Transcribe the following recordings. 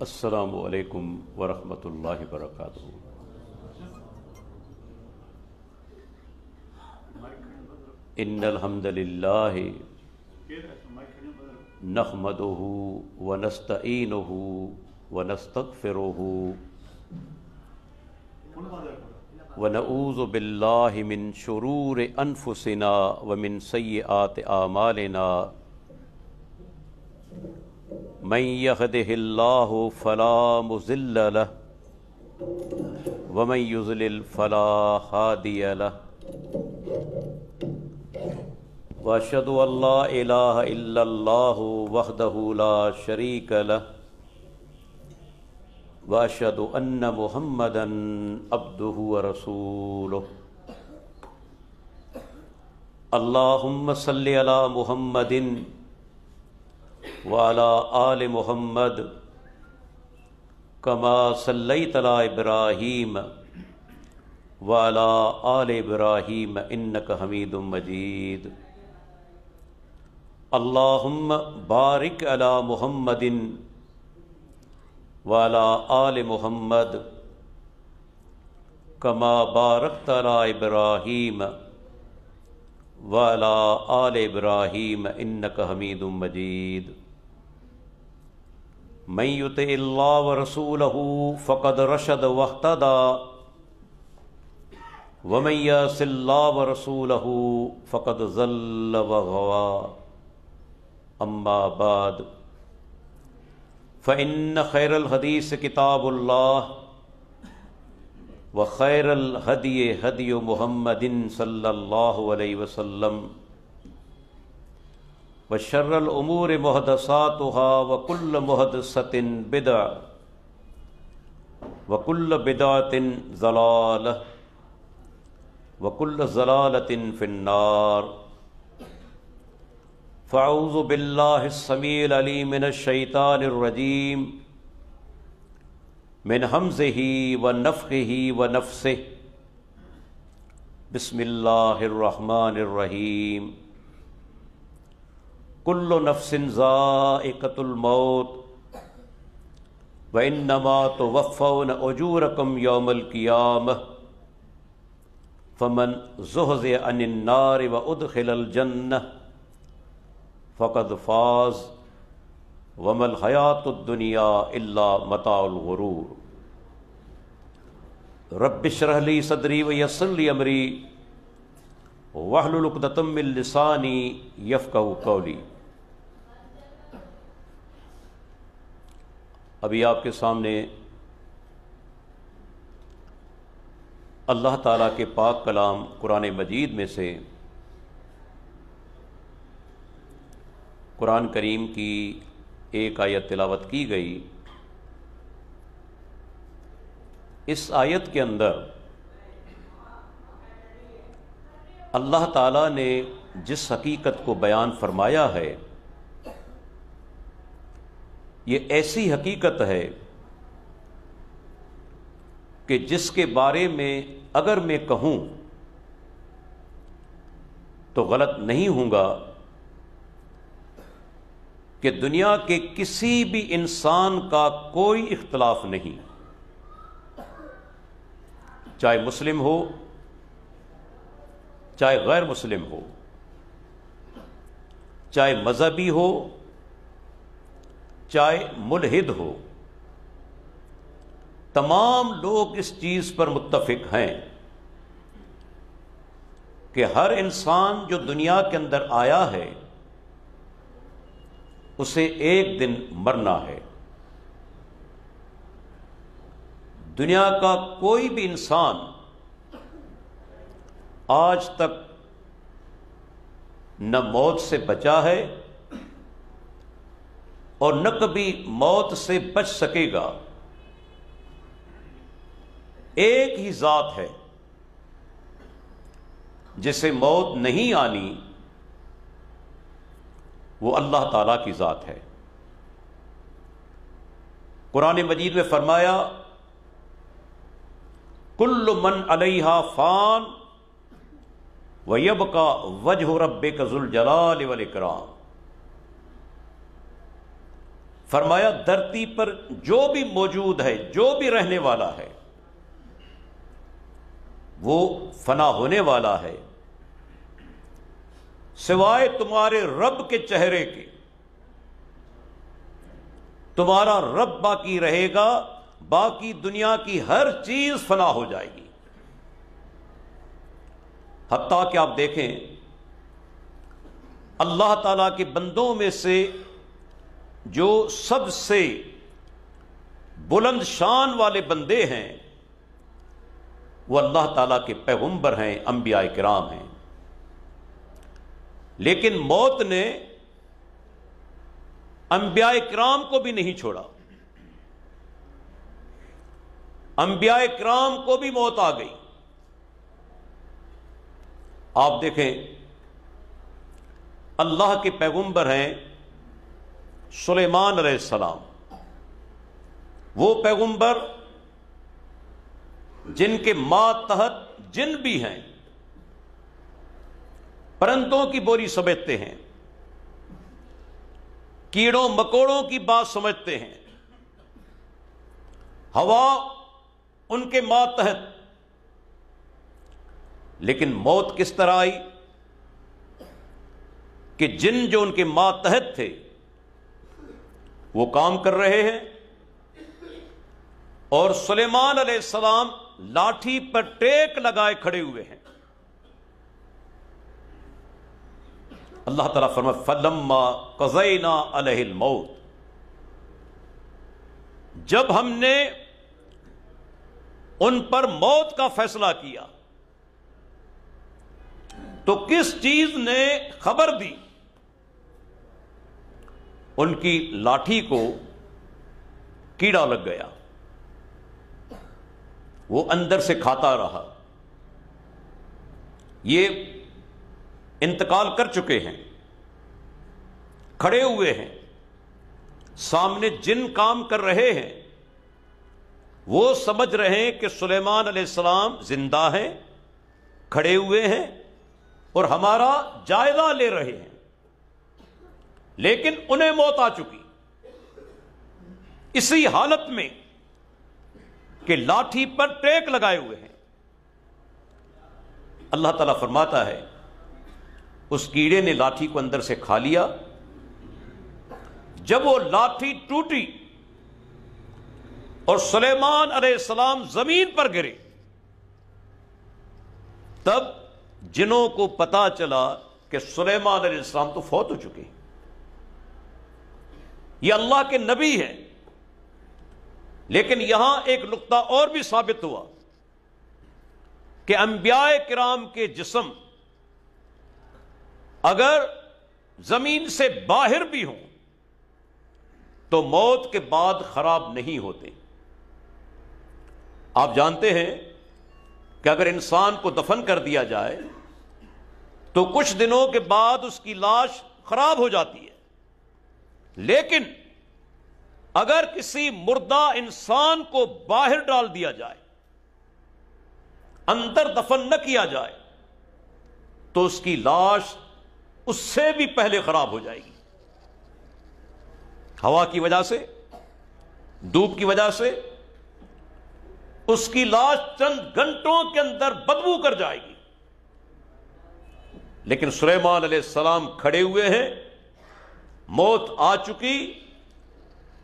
السلام علیکم ورحمۃ اللہ وبرکاتہ۔ ان الحمد للہ نحمدہ ونستعینہ ونستغفرہ ونعوذ باللہ من شرور انفسنا ومن سیئات اعمالنا من يهده الله فلا مضل له ومن يضلل فلا هادي له واشهد ان لا اله الا الله وحده لا شريك له واشهد ان محمدا عبده ورسوله اللهم صل على محمد وعلى آل محمد كما صليت على إبراهيم وعلى آل إبراهيم إنك حميد مجيد اللهم بارك على محمد وعلى آل محمد كما باركت على إبراهيم وعلى آل إبراهيم إنك حميد مجيد من يطع الله ورسوله فقد رشد واهتدى ومن يعص الله ورسوله فقد ضل وغوى أما بعد فإن خير الحديث كتاب الله وخير الهدي هدي محمد صلى الله عليه وسلم وشر الأمور محدثاتها وكل محدثة بدعة وكل بدعة ضلالة وكل ضلالة في النار فأعوذ بالله السميع العليم من الشيطان الرجيم من همزه ونفخه ونفثه بسم الله الرحمن الرحيم كل نفس ذائقة الموت وإنما توفون أجوركم يوم القيامة فمن زحزح عن النار وأدخل الجنة فقد فاز وما الحیات الدنیا الا متاع الغرور رب اشرح لی صدری ویسر لی امری واحلل عقدۃ من لسانی یفقہوا قولی۔ ابھی آپ کے سامنے اللہ تعالیٰ کے پاک کلام قرآن مجید میں سے قرآن کریم کی ایک آیت تلاوت کی گئی۔ اس آیت کے اندر اللہ تعالیٰ نے جس حقیقت کو بیان فرمایا ہے یہ ایسی حقیقت ہے کہ جس کے بارے میں اگر میں کہوں تو غلط نہیں ہوں گا کہ دنیا کے کسی بھی انسان کا کوئی اختلاف نہیں، چاہے مسلم ہو چاہے غیر مسلم ہو، چاہے مذہبی ہو چاہے ملحد ہو، تمام لوگ اس چیز پر متفق ہیں کہ ہر انسان جو دنیا کے اندر آیا ہے اسے ایک دن مرنا ہے۔ دنیا کا کوئی بھی انسان آج تک نہ موت سے بچا ہے اور نہ کبھی موت سے بچ سکے گا۔ ایک ہی ذات ہے جسے موت نہیں آنی، وہ اللہ تعالیٰ کی ذات ہے۔ قرآن مجید میں فرمایا کل من علیہا فان وَيَبْقَى وَجْهُ رَبِّكَ ذُو الْجَلَالِ وَالْإِكْرَامِ فرمایا دھرتی پر جو بھی موجود ہے، جو بھی رہنے والا ہے، وہ فنا ہونے والا ہے، سوائے تمہارے رب کے چہرے کے۔ تمہارا رب باقی رہے گا، باقی دنیا کی ہر چیز فنا ہو جائے گی۔ حتیٰ کہ آپ دیکھیں اللہ تعالیٰ کے بندوں میں سے جو سب سے بلند شان والے بندے ہیں وہ اللہ تعالیٰ کے پیغمبر ہیں، انبیاء کرام ہیں، لیکن موت نے انبیاء کرام کو بھی نہیں چھوڑا۔ انبیاء کرام کو بھی موت آ گئی۔ آپ دیکھیں اللہ کے پیغمبر ہیں سلیمان علیہ السلام، وہ پیغمبر جن کے ماتحت جن بھی ہیں، پرندوں کی بولی سمجھتے ہیں، کیڑوں مکوڑوں کی بات سمجھتے ہیں، ہوا ان کے ماتحت۔ لیکن موت کس طرح آئی کہ جن جو ان کے ماتحت تھے وہ کام کر رہے ہیں، اور سلیمان علیہ السلام لاٹھی پر ٹیک لگائے کھڑے ہوئے ہیں۔ اللہ تعالیٰ فرماتا فَلَمَّا قَضَيْنَا عَلَيْهِ الْمَوْتِ، جب ہم نے ان پر موت کا فیصلہ کیا تو کس چیز نے خبر دی؟ ان کی لاٹھی کو کیڑا لگ گیا، وہ اندر سے کھاتا رہا۔ یہ انتقال کر چکے ہیں، کھڑے ہوئے ہیں، سامنے جن کام کر رہے ہیں، وہ سمجھ رہے ہیں کہ سلیمان علیہ السلام زندہ ہیں، کھڑے ہوئے ہیں اور ہمارا جائزہ لے رہے ہیں، لیکن انہیں موت آ چکی اسی حالت میں کہ لاٹھی پر ٹیک لگائے ہوئے ہیں۔ اللہ تعالیٰ فرماتا ہے اس کیڑے نے لاٹھی کو اندر سے کھا لیا۔ جب وہ لاٹھی ٹوٹی اور سلیمان علیہ السلام زمین پر گرے، تب جنوں کو پتا چلا کہ سلیمان علیہ السلام تو فوت ہو چکے، یہ اللہ کے نبی ہیں۔ لیکن یہاں ایک نقطہ اور بھی ثابت ہوا کہ انبیاء کرام کے جسم اگر زمین سے باہر بھی ہوں تو موت کے بعد خراب نہیں ہوتے۔ آپ جانتے ہیں کہ اگر انسان کو دفن کر دیا جائے تو کچھ دنوں کے بعد اس کی لاش خراب ہو جاتی ہے، لیکن اگر کسی مردہ انسان کو باہر ڈال دیا جائے، اندر دفن نہ کیا جائے، تو اس کی لاش اس سے بھی پہلے خراب ہو جائے گی۔ ہوا کی وجہ سے، دھوپ کی وجہ سے اس کی لاش چند گھنٹوں کے اندر بدبو کر جائے گی۔ لیکن سلیمان علیہ السلام کھڑے ہوئے ہیں، موت آ چکی،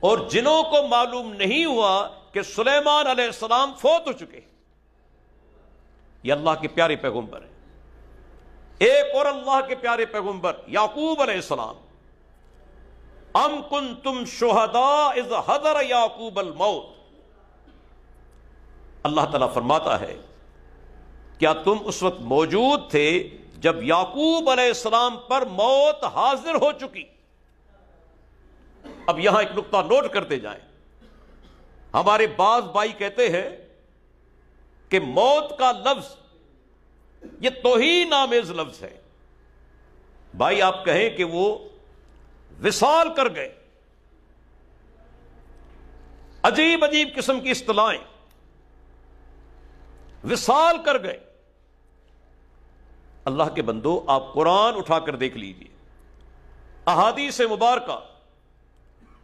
اور جنوں کو معلوم نہیں ہوا کہ سلیمان علیہ السلام فوت ہو چکے۔ یہ اللہ کے پیارے پیغمبر ہیں۔ ایک اور اللہ کے پیارے پیغمبر یعقوب علیہ السلام، ام کنتم شہداء اذ حضر یعقوب الموت، اللہ تعالیٰ فرماتا ہے کیا تم اس وقت موجود تھے جب یعقوب علیہ السلام پر موت حاضر ہو چکی؟ اب یہاں ایک نقطہ نوٹ کرتے جائیں۔ ہمارے بعض بھائی کہتے ہیں کہ موت کا لفظ یہ توہین آمیز لفظ ہے۔ بھائی آپ کہیں کہ وہ وصال کر گئے، عجیب عجیب قسم کی اصطلاحیں، وصال کر گئے۔ اللہ کے بندو آپ قرآن اٹھا کر دیکھ لیجئے، احادیث مبارکہ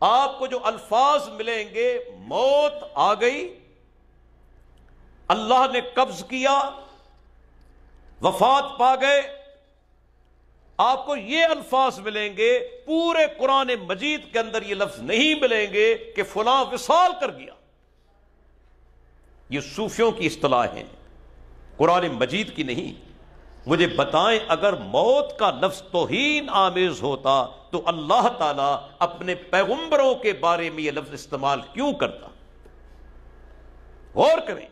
آپ کو جو الفاظ ملیں گے، موت آ گئی، اللہ نے قبض کیا، وفات پا گئے، آپ کو یہ الفاظ ملیں گے۔ پورے قرآن مجید کے اندر یہ لفظ نہیں ملیں گے کہ فلاں وصال کر گیا۔ یہ صوفیوں کی اصطلاح ہیں، قرآن مجید کی نہیں۔ مجھے بتائیں، اگر موت کا لفظ توہین آمیز ہوتا تو اللہ تعالیٰ اپنے پیغمبروں کے بارے میں یہ لفظ استعمال کیوں کرتا؟ غور کریں،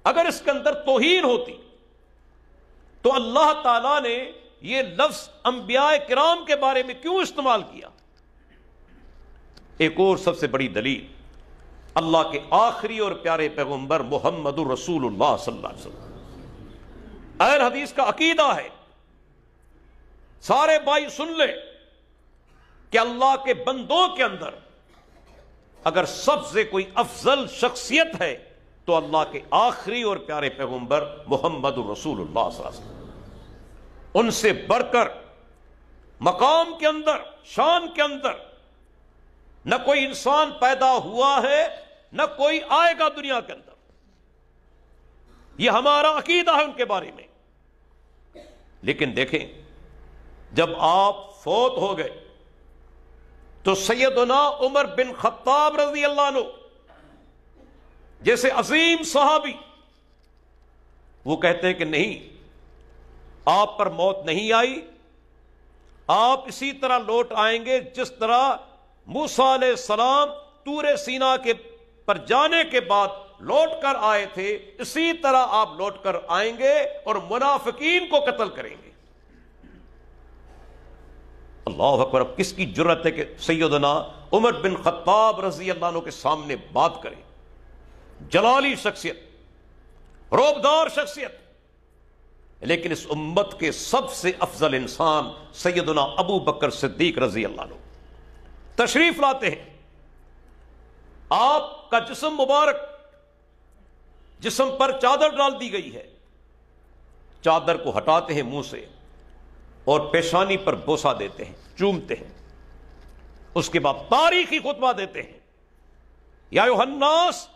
اگر اس کے اندر توہین ہوتی تو اللہ تعالیٰ نے یہ لفظ انبیاء کرام کے بارے میں کیوں استعمال کیا؟ ایک اور سب سے بڑی دلیل، اللہ کے آخری اور پیارے پیغمبر محمد رسول اللہ صلی اللہ علیہ وسلم، اہل حدیث کا عقیدہ ہے، سارے بھائی سن لیں، کہ اللہ کے بندوں کے اندر اگر سب سے کوئی افضل شخصیت ہے تو اللہ کے آخری اور پیارے پیغمبر محمد رسول اللہ صلی اللہ علیہ وسلم۔ ان سے بڑھ کر مقام کے اندر، شان کے اندر نہ کوئی انسان پیدا ہوا ہے، نہ کوئی آئے گا دنیا کے اندر۔ یہ ہمارا عقیدہ ہے ان کے بارے میں۔ لیکن دیکھیں، جب آپ فوت ہو گئے تو سیدنا عمر بن خطاب رضی اللہ عنہ جیسے عظیم صحابی، وہ کہتے ہیں کہ نہیں، آپ پر موت نہیں آئی، آپ اسی طرح لوٹ آئیں گے جس طرح موسیٰ علیہ السلام طور سینا کے پر جانے کے بعد لوٹ کر آئے تھے، اسی طرح آپ لوٹ کر آئیں گے اور منافقین کو قتل کریں گے۔ اللہ اکبر! اب کس کی جرت ہے کہ سیدنا عمر بن خطاب رضی اللہ عنہ کے سامنے بات کریں؟ جلالی شخصیت، روبدار شخصیت، لیکن اس امت کے سب سے افضل انسان سیدنا ابو بکر صدیق رضی اللہ عنہ تشریف لاتے ہیں۔ آپ کا جسم مبارک، جسم پر چادر ڈال دی گئی ہے، چادر کو ہٹاتے ہیں منہ سے اور پیشانی پر بوسہ دیتے ہیں، چومتے ہیں۔ اس کے بعد تاریخی خطبہ دیتے ہیں، یا ایھا الناس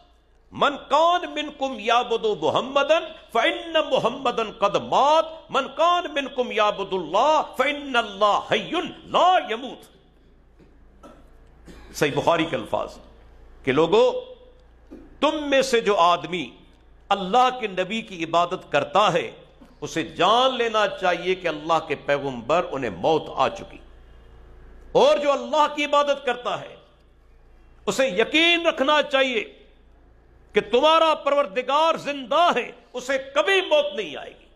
من کان منکم یعبد محمدا فإن محمدا قد مات من کان منکم یعبد اللہ فإن اللہ حی لا یموت۔ صحیح بخاری کے الفاظ کہ لوگو، تم میں سے جو آدمی اللہ کے نبی کی عبادت کرتا ہے اسے جان لینا چاہیے کہ اللہ کے پیغمبر انہیں موت آ چکی، اور جو اللہ کی عبادت کرتا ہے اسے یقین رکھنا چاہیے کہ تمہارا پروردگار زندہ ہے، اسے کبھی موت نہیں آئے گی۔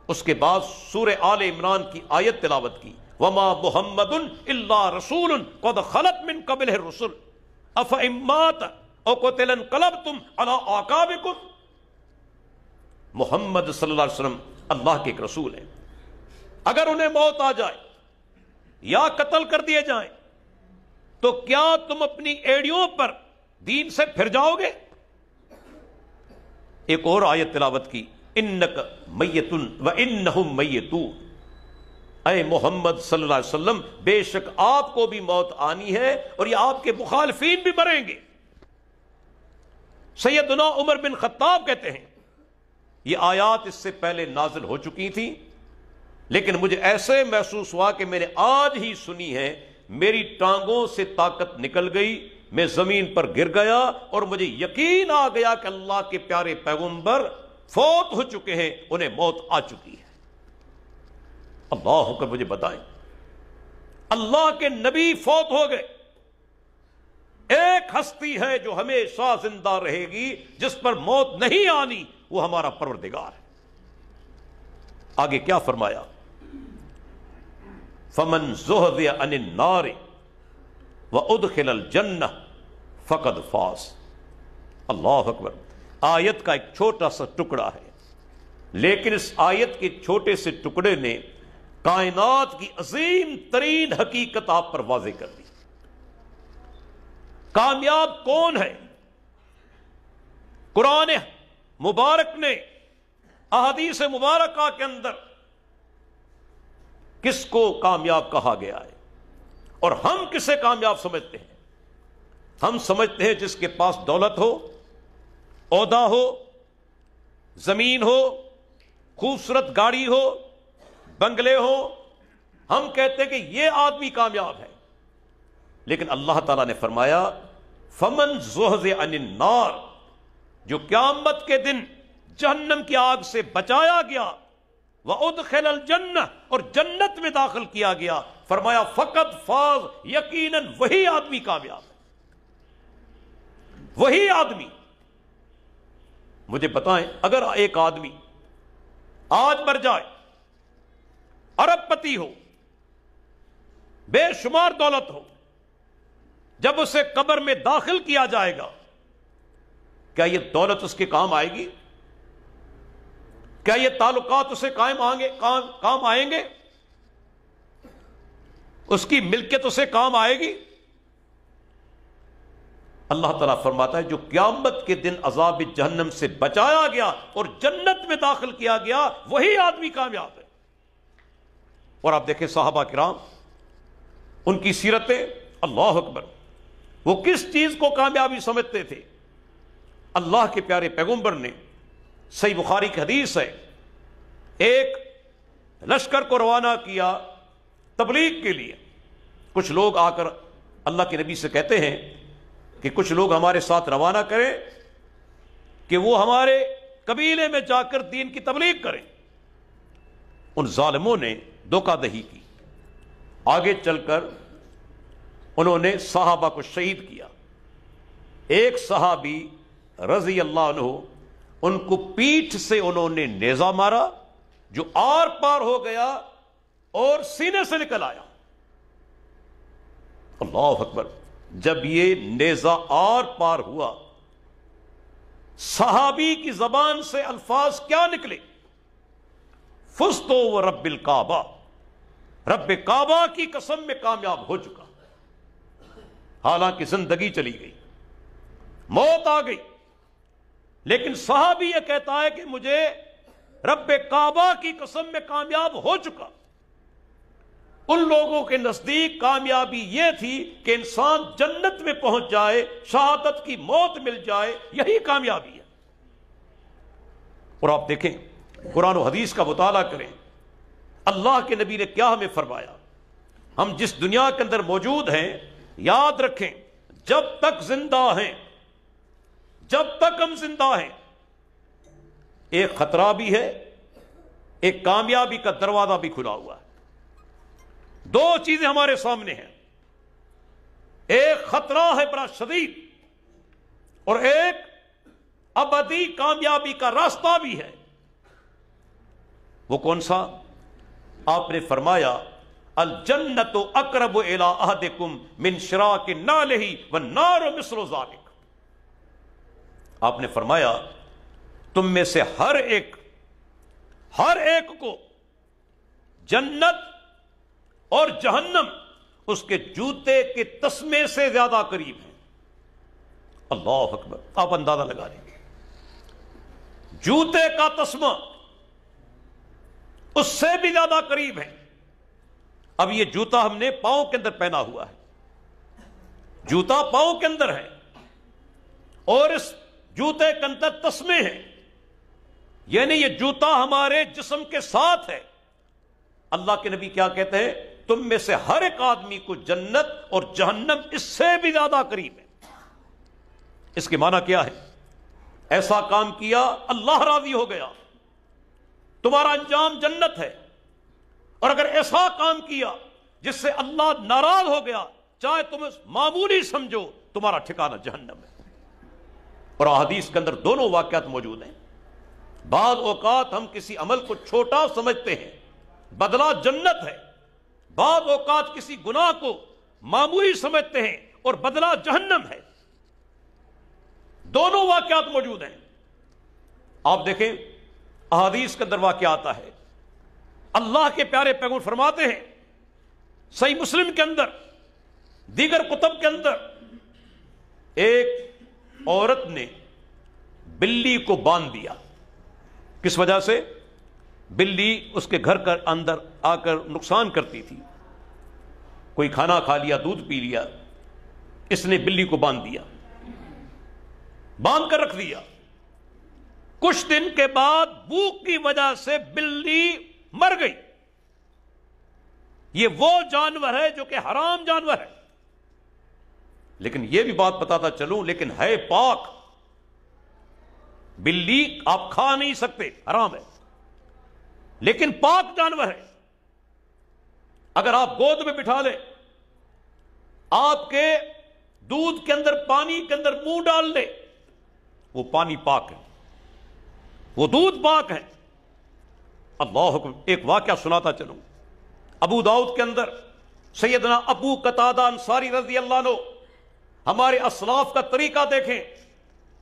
اس کے بعد سورہ آل عمران کی آیت تلاوت کی، وما محمد الا رسول قد خلت من قبلہ الرسل افإن مات او قتل انقلبتم علی اعقابکم۔ محمد صلی اللہ علیہ وسلم اللہ کے ایک رسول ہیں، اگر انہیں موت آ جائے یا قتل کر دیے جائیں تو کیا تم اپنی ایڑیوں پر دین سے پھر جاؤ گے؟ ایک اور آیت تلاوت کی، انک میت وانہم میتون۔ اے محمد صلی اللہ علیہ وسلم، بے شک آپ کو بھی موت آنی ہے اور یہ آپ کے مخالفین بھی مریں گے۔ سیدنا عمر بن خطاب کہتے ہیں یہ آیات اس سے پہلے نازل ہو چکی تھی، لیکن مجھے ایسے محسوس ہوا کہ میں نے آج ہی سنی ہے، میری ٹانگوں سے طاقت نکل گئی، میں زمین پر گر گیا اور مجھے یقین آ گیا کہ اللہ کے پیارے پیغمبر فوت ہو چکے ہیں، انہیں موت آ چکی ہے۔ اللہ اکبر! مجھے بتائیں، اللہ کے نبی فوت ہو گئے، ایک ہستی ہے جو ہمیشہ زندہ رہے گی، جس پر موت نہیں آنی، وہ ہمارا پروردگار ہے۔ آگے کیا فرمایا؟ فمن زحزح عن النار وادخل الجنہ فقد فاز۔ اللہ اکبر! آیت کا ایک چھوٹا سا ٹکڑا ہے، لیکن اس آیت کے چھوٹے سے ٹکڑے نے کائنات کی عظیم ترین حقیقت آپ پر واضح کر دی۔ کامیاب کون ہے؟ قرآن مبارک نے احادیث مبارکہ کے اندر کس کو کامیاب کہا گیا ہے؟ اور ہم کسے کامیاب سمجھتے ہیں؟ ہم سمجھتے ہیں جس کے پاس دولت ہو، عہدہ ہو، زمین ہو، خوبصورت گاڑی ہو، بنگلے ہو، ہم کہتے ہیں کہ یہ آدمی کامیاب ہے۔ لیکن اللہ تعالیٰ نے فرمایا فمن زحزح عن النار، جو قیامت کے دن جہنم کی آگ سے بچایا گیا، وَأُدْخِلَ الْجَنَّةَ، اور جنت میں داخل کیا گیا، فرمایا فقط فاز، یقیناً وہی آدمی کامیاب ہے، وہی آدمی۔ مجھے بتائیں، اگر ایک آدمی آج مر جائے، ارب پتی ہو، بے شمار دولت ہو، جب اسے قبر میں داخل کیا جائے گا، کیا یہ دولت اس کے کام آئے گی؟ کیا یہ تعلقات اسے کام آئیں گے؟ اس کی ملکیت اسے کام آئے گی؟ اللہ تعالیٰ فرماتا ہے جو قیامت کے دن عذاب جہنم سے بچایا گیا اور جنت میں داخل کیا گیا، وہی آدمی کامیاب ہے۔ اور آپ دیکھیں صحابہ کرام، ان کی سیرتیں، اللہ اکبر، وہ کس چیز کو کامیابی سمجھتے تھے؟ اللہ کے پیارے پیغمبر نے، صحیح بخاری کی حدیث ہے، ایک لشکر کو روانہ کیا تبلیغ کے لیے۔ کچھ لوگ آ کر اللہ کے نبی سے کہتے ہیں کہ کچھ لوگ ہمارے ساتھ روانہ کریں کہ وہ ہمارے قبیلے میں جا کر دین کی تبلیغ کریں۔ ان ظالموں نے دھوکہ دہی کی، آگے چل کر انہوں نے صحابہ کو شہید کیا۔ ایک صحابی رضی اللہ عنہ، ان کو پیٹھ سے انہوں نے نیزہ مارا جو آر پار ہو گیا اور سینے سے نکل آیا۔ اللہ اکبر، جب یہ نیزہ آر پار ہوا، صحابی کی زبان سے الفاظ کیا نکلے؟ فزتو ورب الکعبہ، رب کعبہ کی قسم میں کامیاب ہو چکا۔ حالانکہ زندگی چلی گئی، موت آ گئی، لیکن صحابی یہ کہتا ہے کہ مجھے رب کعبہ کی قسم میں کامیاب ہو چکا۔ ان لوگوں کے نزدیک کامیابی یہ تھی کہ انسان جنت میں پہنچ جائے، شہادت کی موت مل جائے، یہی کامیابی ہے۔ اور آپ دیکھیں، قرآن و حدیث کا مطالعہ کریں، اللہ کے نبی نے کیا ہمیں فرمایا۔ ہم جس دنیا کے اندر موجود ہیں، یاد رکھیں، جب تک زندہ ہیں، جب تک ہم زندہ ہیں، ایک خطرہ بھی ہے، ایک کامیابی کا دروازہ بھی کھلا ہوا ہے۔ دو چیزیں ہمارے سامنے ہیں، ایک خطرہ ہے بڑا شدید، اور ایک ابدی کامیابی کا راستہ بھی ہے۔ وہ کون سا؟ آپ نے فرمایا الجنت اقرب الی احدکم من شراک نعلہ والنار مثل ذلک۔ آپ نے فرمایا تم میں سے ہر ایک کو جنت اور جہنم اس کے جوتے کے تسمے سے زیادہ قریب ہے۔ اللہ اکبر، آپ اندازہ لگا لیں گے، جوتے کا تسمہ اس سے بھی زیادہ قریب ہے۔ اب یہ جوتا ہم نے پاؤں کے اندر پہنا ہوا ہے، جوتا پاؤں کے اندر ہے، اور اس جوتے کے اندر تسمے ہیں، یعنی یہ جوتا ہمارے جسم کے ساتھ ہے۔ اللہ کے نبی کیا کہتے ہیں؟ تم میں سے ہر ایک آدمی کو جنت اور جہنم اس سے بھی زیادہ قریب ہے۔ اس کے معنی کیا ہے؟ ایسا کام کیا، اللہ راضی ہو گیا، تمہارا انجام جنت ہے، اور اگر ایسا کام کیا جس سے اللہ ناراض ہو گیا، چاہے تم معمولی سمجھو، تمہارا ٹھکانہ جہنم ہے۔ اور احادیث کے اندر دونوں واقعات موجود ہیں۔ بعض اوقات ہم کسی عمل کو چھوٹا سمجھتے ہیں، بدلہ جنت ہے، بعض اوقات کسی گناہ کو معمولی سمجھتے ہیں اور بدلہ جہنم ہے۔ دونوں واقعات موجود ہیں۔ آپ دیکھیں، احادیث کے اندر واقعہ آتا ہے، اللہ کے پیارے پیغمبر فرماتے ہیں، صحیح مسلم کے اندر، دیگر کتب کے اندر، ایک عورت نے بلی کو باندھ دیا۔ کس وجہ سے؟ بلی اس کے گھر کے اندر آ کر نقصان کرتی تھی، کوئی کھانا کھا لیا، دودھ پی لیا، اس نے بلی کو باندھ دیا، باندھ کر رکھ دیا. کچھ دن کے بعد بھوک کی وجہ سے بلی مر گئی. یہ وہ جانور ہے جو کہ حرام جانور ہے. لیکن یہ بھی بات بتاتا چلوں، لیکن ہے پاک. بلی آپ کھا نہیں سکتے، حرام ہے، لیکن پاک جانور ہے. اگر آپ گود میں بٹھا لیں، آپ کے دودھ کے اندر، پانی کے اندر منہ ڈال لے، وہ پانی پاک ہے، وہ دودھ پاک ہے. اللہ حکم. ایک واقعہ سناتا چلوں. ابو داؤد کے اندر سیدنا ابو قتادہ انصاری رضی اللہ عنہ، ہمارے اسلاف کا طریقہ دیکھیں،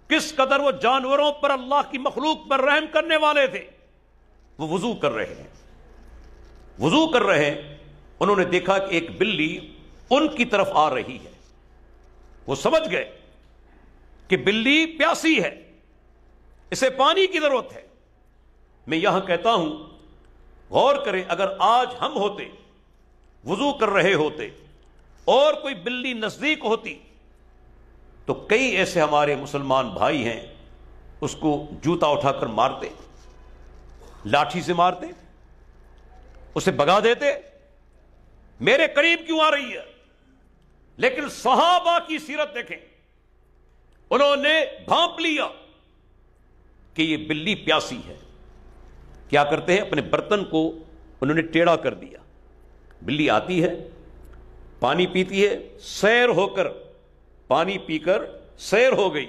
کس قدر وہ جانوروں پر، اللہ کی مخلوق پر رحم کرنے والے تھے. وہ وضو کر رہے ہیں، وضو کر رہے ہیں، انہوں نے دیکھا کہ ایک بلی ان کی طرف آ رہی ہے. وہ سمجھ گئے کہ بلی پیاسی ہے، اسے پانی کی ضرورت ہے. میں یہاں کہتا ہوں، غور کریں، اگر آج ہم ہوتے، وضو کر رہے ہوتے اور کوئی بلی نزدیک ہوتی تو کئی ایسے ہمارے مسلمان بھائی ہیں اس کو جوتا اٹھا کر مارتے، لاٹھی سے مارتے، اسے بگا دیتے. میرے قریب کیوں آ رہی ہے؟ لیکن صحابہ کی سیرت دیکھیں، انہوں نے بھانپ لیا کہ یہ بلی پیاسی ہے. کیا کرتے ہیں؟ اپنے برتن کو انہوں نے ٹیڑھا کر دیا. بلی آتی ہے، پانی پیتی ہے، سیر ہو کر، پانی پی کر سیر ہو گئی.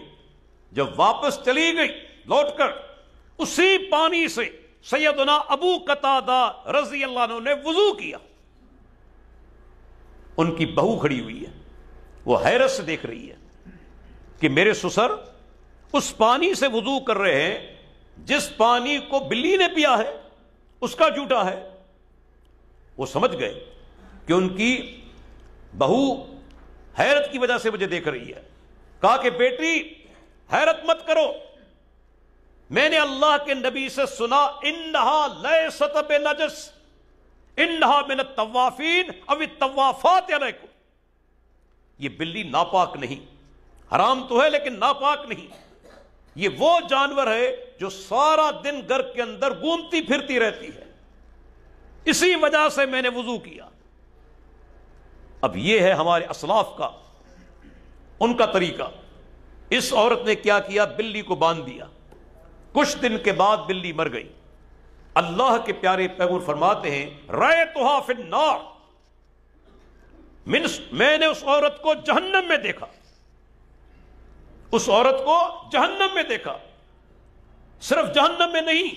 جب واپس چلی گئی لوٹ کر، اسی پانی سے سیدنا ابو قتادہ رضی اللہ عنہ نے وضو کیا. ان کی بہو کھڑی ہوئی ہے، وہ حیرت سے دیکھ رہی ہے کہ میرے سسر اس پانی سے وضو کر رہے ہیں جس پانی کو بلی نے پیا ہے، اس کا جھوٹا ہے. وہ سمجھ گئے کہ ان کی بہو حیرت کی وجہ سے مجھے دیکھ رہی ہے. کہا کہ بیٹی حیرت مت کرو، میں نے اللہ کے نبی سے سنا، انہا لیست بنجس انہا من الطوافین او الطوافات علیکم. یہ بلی ناپاک نہیں، حرام تو ہے لیکن ناپاک نہیں. یہ وہ جانور ہے جو سارا دن گھر کے اندر گھومتی پھرتی رہتی ہے، اسی وجہ سے میں نے وضو کیا. اب یہ ہے ہمارے اسلاف کا، ان کا طریقہ. اس عورت نے کیا کیا؟ بلی کو باندھ دیا. کچھ دن کے بعد بلی مر گئی. اللہ کے پیارے پیغمبر فرماتے ہیں، رأیتھا فی النار، میں نے اس عورت کو جہنم میں دیکھا. اس عورت کو جہنم میں دیکھا. صرف جہنم میں نہیں،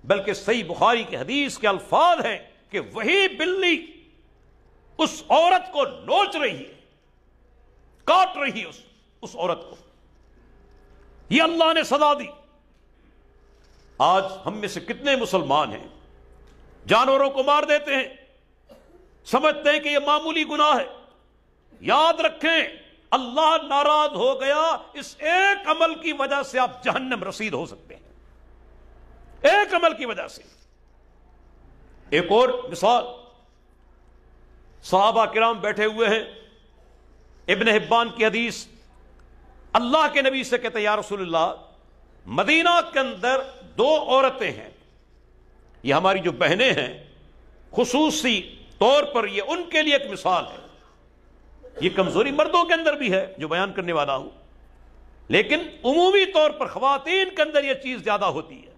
بلکہ صحیح بخاری کی حدیث کے الفاظ ہیں کہ وہی بلی اس عورت کو نوچ رہی ہے، کاٹ رہی ہے اس عورت کو. یہ اللہ نے سزا دی. آج ہم میں سے کتنے مسلمان ہیں جانوروں کو مار دیتے ہیں، سمجھتے ہیں کہ یہ معمولی گناہ ہے. یاد رکھیں، اللہ ناراض ہو گیا، اس ایک عمل کی وجہ سے آپ جہنم رسید ہو سکتے ہیں، ایک عمل کی وجہ سے. ایک اور مثال، صحابہ کرام بیٹھے ہوئے ہیں، ابن حبان کی حدیث، اللہ کے نبی سے کہتے ہیں، یا رسول اللہ، مدینہ کے اندر دو عورتیں ہیں، یہ ہماری جو بہنیں ہیں، خصوصی طور پر یہ ان کے لیے ایک مثال ہے. یہ کمزوری مردوں کے اندر بھی ہے جو بیان کرنے والا ہوں، لیکن عمومی طور پر خواتین کے اندر یہ چیز زیادہ ہوتی ہے.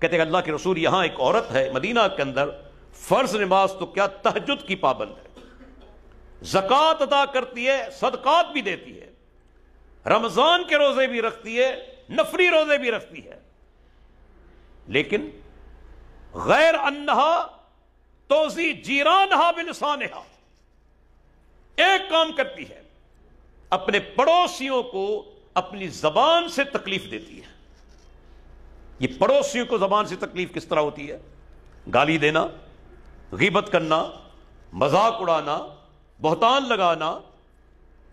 کہتے ہیں اللہ کے رسول، یہاں ایک عورت ہے مدینہ کے اندر، فرض نماز تو کیا تہجد کی پابند ہے، زکوٰۃ ادا کرتی ہے، صدقات بھی دیتی ہے، رمضان کے روزے بھی رکھتی ہے، نفلی روزے بھی رکھتی ہے، لیکن غیر انہا توزی جیرانہا بلسانہا، ایک کام کرتی ہے، اپنے پڑوسیوں کو اپنی زبان سے تکلیف دیتی ہے. یہ پڑوسیوں کو زبان سے تکلیف کس طرح ہوتی ہے؟ گالی دینا، غیبت کرنا، مذاق اڑانا، بہتان لگانا،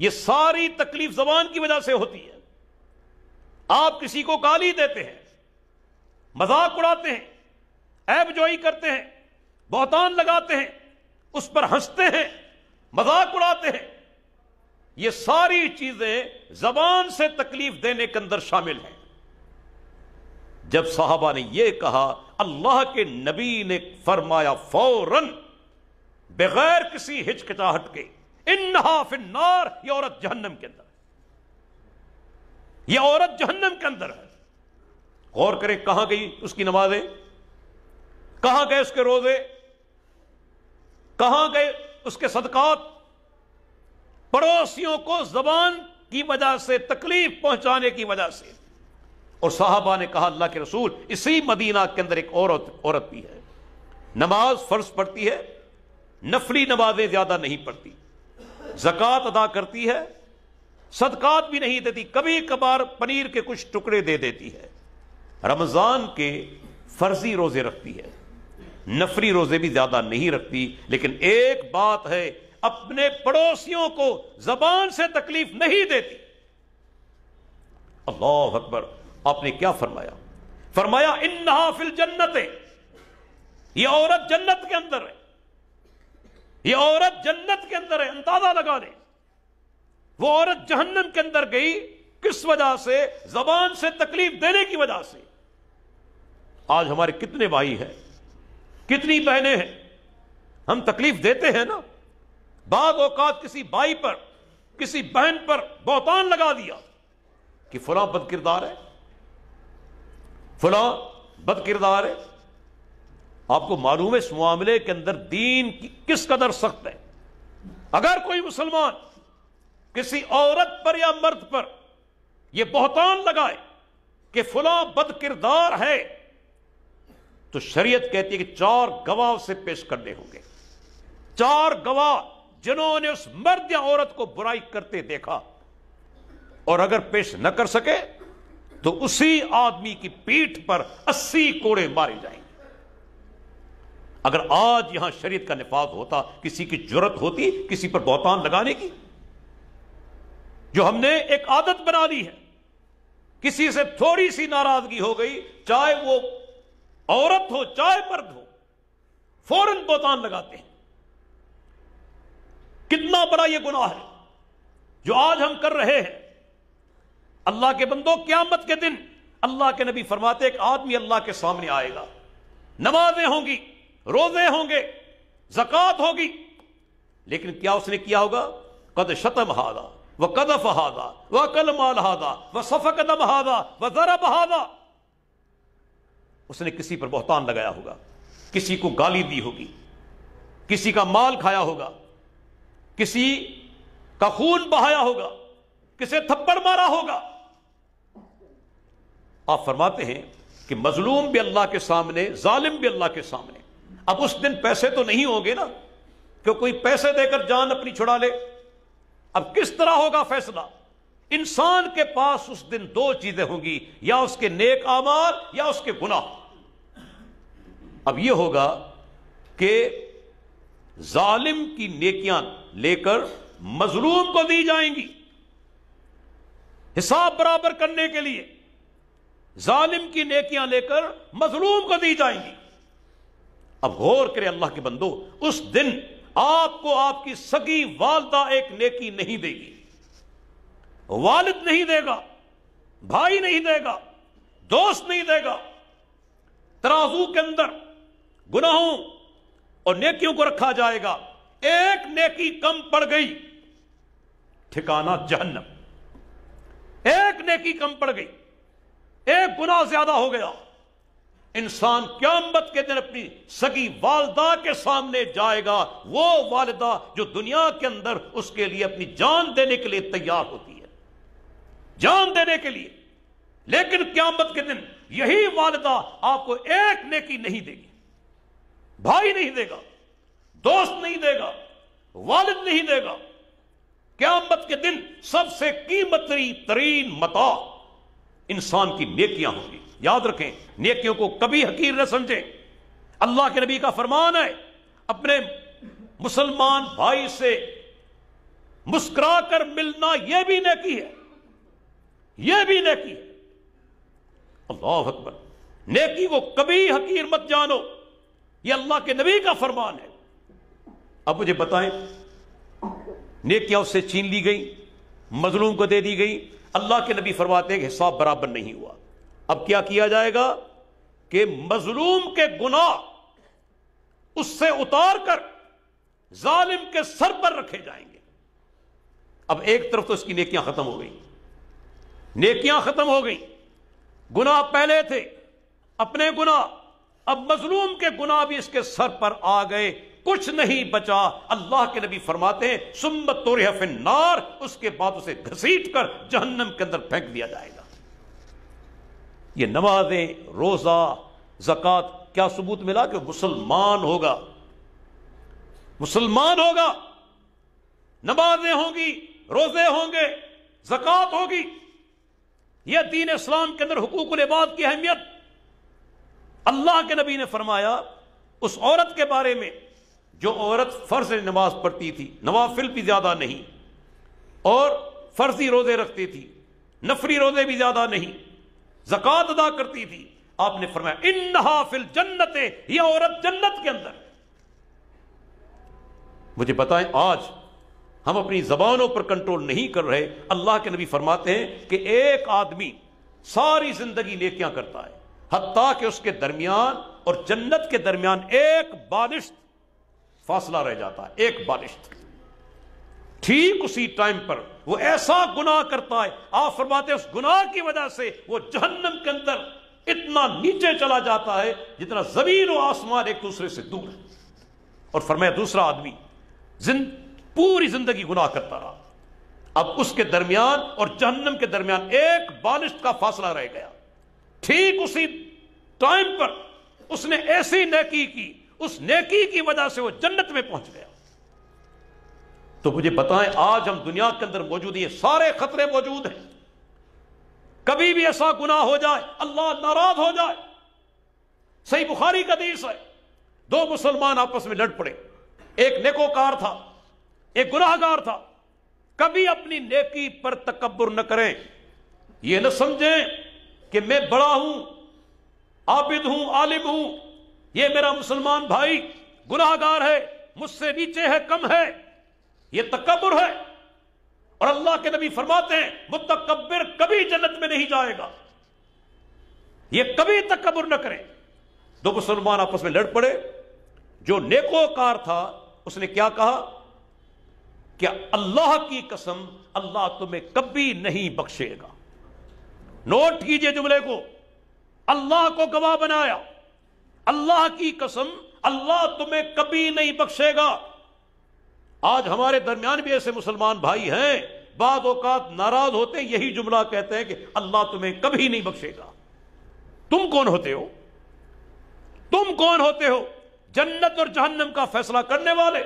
یہ ساری تکلیف زبان کی وجہ سے ہوتی ہے. آپ کسی کو گالی دیتے ہیں، مذاق اڑاتے ہیں، عیب جوئی کرتے ہیں، بہتان لگاتے ہیں، اس پر ہنستے ہیں، مذاق اڑاتے ہیں، یہ ساری چیزیں زبان سے تکلیف دینے کے اندر شامل ہیں۔ جب صحابہ نے یہ کہا، اللہ کے نبی نے فرمایا فوراً بغیر کسی ہچکچاہٹ کے، انہا فی النار، یہ عورت جہنم کے اندر، یہ عورت جہنم کے اندر ہے۔ غور کریں، کہاں گئی اس کی نمازیں، کہاں گئے اس کے روزے، کہاں گئے اس کے صدقات؟ پڑوسیوں کو زبان کی وجہ سے تکلیف پہنچانے کی وجہ سے۔ اور صحابہ نے کہا، اللہ کے رسول، اسی مدینہ کے اندر ایک عورت بھی ہے، نماز فرض پڑھتی ہے، نفلی نمازیں زیادہ نہیں پڑھتی، زکوٰۃ ادا کرتی ہے، صدقات بھی نہیں دیتی، کبھی کبھار پنیر کے کچھ ٹکڑے دے دیتی ہے، رمضان کے فرضی روزے رکھتی ہے، نفلی روزے بھی زیادہ نہیں رکھتی، لیکن ایک بات ہے، اپنے پڑوسیوں کو زبان سے تکلیف نہیں دیتی۔ اللہ اکبر! آپ نے کیا فرمایا؟ فرمایا انہا فی الجنت، یہ عورت جنت کے اندر ہے، یہ عورت جنت کے اندر ہے۔ اندازہ لگا لیں، وہ عورت جہنم کے اندر گئی کس وجہ سے؟ زبان سے تکلیف دینے کی وجہ سے۔ آج ہمارے کتنے بھائی ہیں، کتنی بہنیں ہیں، ہم تکلیف دیتے ہیں نا۔ بعض اوقات کسی بھائی پر، کسی بہن پر بہتان لگا دیا کہ فلاں بد کردار ہے، فلاں بد کردار ہے۔ آپ کو معلوم ہے اس معاملے کے اندر دین کس قدر سخت ہے۔ اگر کوئی مسلمان کسی عورت پر یا مرد پر یہ بہتان لگائے کہ فلاں بد کردار ہے، تو شریعت کہتی ہے کہ 4 گواہ اسے پیش کرنے ہوں گے، 4 گواہ جنہوں نے اس مرد یا عورت کو برائی کرتے دیکھا، اور اگر پیش نہ کر سکے تو اسی آدمی کی پیٹھ پر 80 کوڑے مارے جائیں گے۔ اگر آج یہاں شریعت کا نفاذ ہوتا، کسی کی جرت ہوتی کسی پر بہتان لگانے کی؟ جو ہم نے ایک عادت بنا لی ہے، کسی سے تھوڑی سی ناراضگی ہو گئی، چاہے وہ عورت ہو چاہے مرد ہو، فوراً بہتان لگاتے ہیں۔ کتنا بڑا یہ گناہ ہے جو آج ہم کر رہے ہیں۔ اللہ کے بندوں، قیامت کے دن اللہ کے نبی فرماتے ایک آدمی اللہ کے سامنے آئے گا، نمازیں ہوں گی، روزے ہوں گے، زکوٰۃ ہوگی، لیکن کیا اس نے کیا ہوگا؟ قد شتم ھذا وقذف ھذا واکل مال ھذا وسفک دم ھذا وضرب ھذا۔ اس نے کسی پر بہتان لگایا ہوگا، کسی کو گالی دی ہوگی، کسی کا مال کھایا ہوگا، کسی کا خون بہایا ہوگا، کسے تھپڑ مارا ہوگا۔ آپ فرماتے ہیں کہ مظلوم بھی اللہ کے سامنے، ظالم بھی اللہ کے سامنے۔ اب اس دن پیسے تو نہیں ہوں گے نا کہ کوئی پیسے دے کر جان اپنی چھڑا لے۔ اب کس طرح ہوگا فیصلہ؟ انسان کے پاس اس دن 2 چیزیں ہوں گی، یا اس کے نیک اعمال یا اس کے گناہ۔ اب یہ ہوگا کہ ظالم کی نیکیاں لے کر مظلوم کو دی جائیں گی، حساب برابر کرنے کے لیے ظالم کی نیکیاں لے کر مظلوم کو دی جائیں گی۔ اب غور کرے اللہ کے بندو، اس دن آپ کو آپ کی سگی والدہ ایک نیکی نہیں دے گی، والد نہیں دے گا، بھائی نہیں دے گا، دوست نہیں دے گا۔ ترازو کے اندر گناہوں اور نیکیوں کو رکھا جائے گا، ایک نیکی کم پڑ گئی، ٹھکانہ جہنم۔ ایک نیکی کم پڑ گئی، ایک گناہ زیادہ ہو گیا، انسان قیامت کے دن اپنی سگی والدہ کے سامنے جائے گا، وہ والدہ جو دنیا کے اندر اس کے لیے اپنی جان دینے کے لیے تیار ہوتی ہے، جان دینے کے لیے، لیکن قیامت کے دن یہی والدہ آپ کو ایک نیکی نہیں دے گی، بھائی نہیں دے گا، دوست نہیں دے گا، والد نہیں دے گا۔ قیامت کے دن سب سے قیمتی ترین متاع انسان کی نیکیاں ہوں گی۔ یاد رکھیں، نیکیوں کو کبھی حقیر نہ سمجھیں۔ اللہ کے نبی کا فرمان ہے، اپنے مسلمان بھائی سے مسکرا کر ملنا یہ بھی نیکی ہے، یہ بھی نیکی ہے۔ اللہ اکبر! نیکی کو کبھی حقیر مت جانو، یہ اللہ کے نبی کا فرمان ہے۔ اب مجھے بتائیں، نیکیاں اس سے چھین لی گئی، مظلوم کو دے دی گئی، اللہ کے نبی فرماتے ہیں کہ حساب برابر نہیں ہوا۔ اب کیا کیا جائے گا کہ مظلوم کے گناہ اس سے اتار کر ظالم کے سر پر رکھے جائیں گے۔ اب ایک طرف تو اس کی نیکیاں ختم ہو گئی، نیکیاں ختم ہو گئی، گناہ پہلے تھے اپنے گناہ، اب مظلوم کے گناہ بھی اس کے سر پر آ گئے، کچھ نہیں بچا۔ اللہ کے نبی فرماتے ہیں ثم طرح فی النار، اس کے بعد اسے گھسیٹ کر جہنم کے اندر پھینک دیا جائے گا۔ یہ نمازیں، روزہ، زکوٰۃ، کیا ثبوت ملا کہ مسلمان ہوگا، مسلمان ہوگا، نمازیں ہوں گی، روزے ہوں گے، زکوٰۃ ہوگی۔ یہ دین اسلام کے اندر حقوق العباد کی اہمیت۔ اللہ کے نبی نے فرمایا اس عورت کے بارے میں جو عورت فرض نماز پڑھتی تھی، نوافل بھی زیادہ نہیں، اور فرضی روزے رکھتی تھی، نفلی روزے بھی زیادہ نہیں، زکوٰۃ ادا کرتی تھی، آپ نے فرمایا انہا فی الجنت، یہ عورت جنت کے اندر۔ مجھے بتائیں آج ہم اپنی زبانوں پر کنٹرول نہیں کر رہے۔ اللہ کے نبی فرماتے ہیں کہ ایک آدمی ساری زندگی نیکیاں کرتا ہے، حتیٰ کہ اس کے درمیان اور جنت کے درمیان ایک بالشت فاصلہ رہ جاتا ہے، ایک بالشت۔ ٹھیک اسی ٹائم پر وہ ایسا گناہ کرتا ہے، آپ فرماتے ہیں اس گناہ کی وجہ سے وہ جہنم کے اندر اتنا نیچے چلا جاتا ہے جتنا زمین و آسمان ایک دوسرے سے دور ہے۔ اور فرمایا دوسرا آدمی پوری زندگی گناہ کرتا رہا، اب اس کے درمیان اور جہنم کے درمیان ایک بالشت کا فاصلہ رہ گیا۔ ٹھیک اسی ٹائم پر اس نے ایسی نیکی کی، اس نیکی کی وجہ سے وہ جنت میں پہنچ گیا۔ تو مجھے بتائیں آج ہم دنیا کے اندر موجود ہیں، یہ سارے خطرے موجود ہیں، کبھی بھی ایسا گناہ ہو جائے اللہ ناراض ہو جائے۔ صحیح بخاری کا حدیث ہے، دو مسلمان آپس میں لڑ پڑے، ایک نیکوکار تھا، ایک گناہگار تھا۔ کبھی اپنی نیکی پر تکبر نہ کریں، یہ نہ سمجھیں کہ میں بڑا ہوں، عابد ہوں، عالم ہوں، یہ میرا مسلمان بھائی گناہگار ہے، مجھ سے نیچے ہے، کم ہے، یہ تکبر ہے۔ اور اللہ کے نبی فرماتے ہیں متکبر کبھی جنت میں نہیں جائے گا، یہ کبھی تکبر نہ کریں۔ دو مسلمان آپس میں لڑ پڑے، جو نیکوکار تھا اس نے کیا کہا کہ اللہ کی قسم اللہ تمہیں کبھی نہیں بخشے گا۔ نوٹ کیجئے جملے کو، اللہ کو گواہ بنایا، اللہ کی قسم اللہ تمہیں کبھی نہیں بخشے گا۔ آج ہمارے درمیان بھی ایسے مسلمان بھائی ہیں، بعض اوقات ناراض ہوتے ہیں، یہی جملہ کہتے ہیں کہ اللہ تمہیں کبھی نہیں بخشے گا۔ تم کون ہوتے ہو؟ تم کون ہوتے ہو جنت اور جہنم کا فیصلہ کرنے والے؟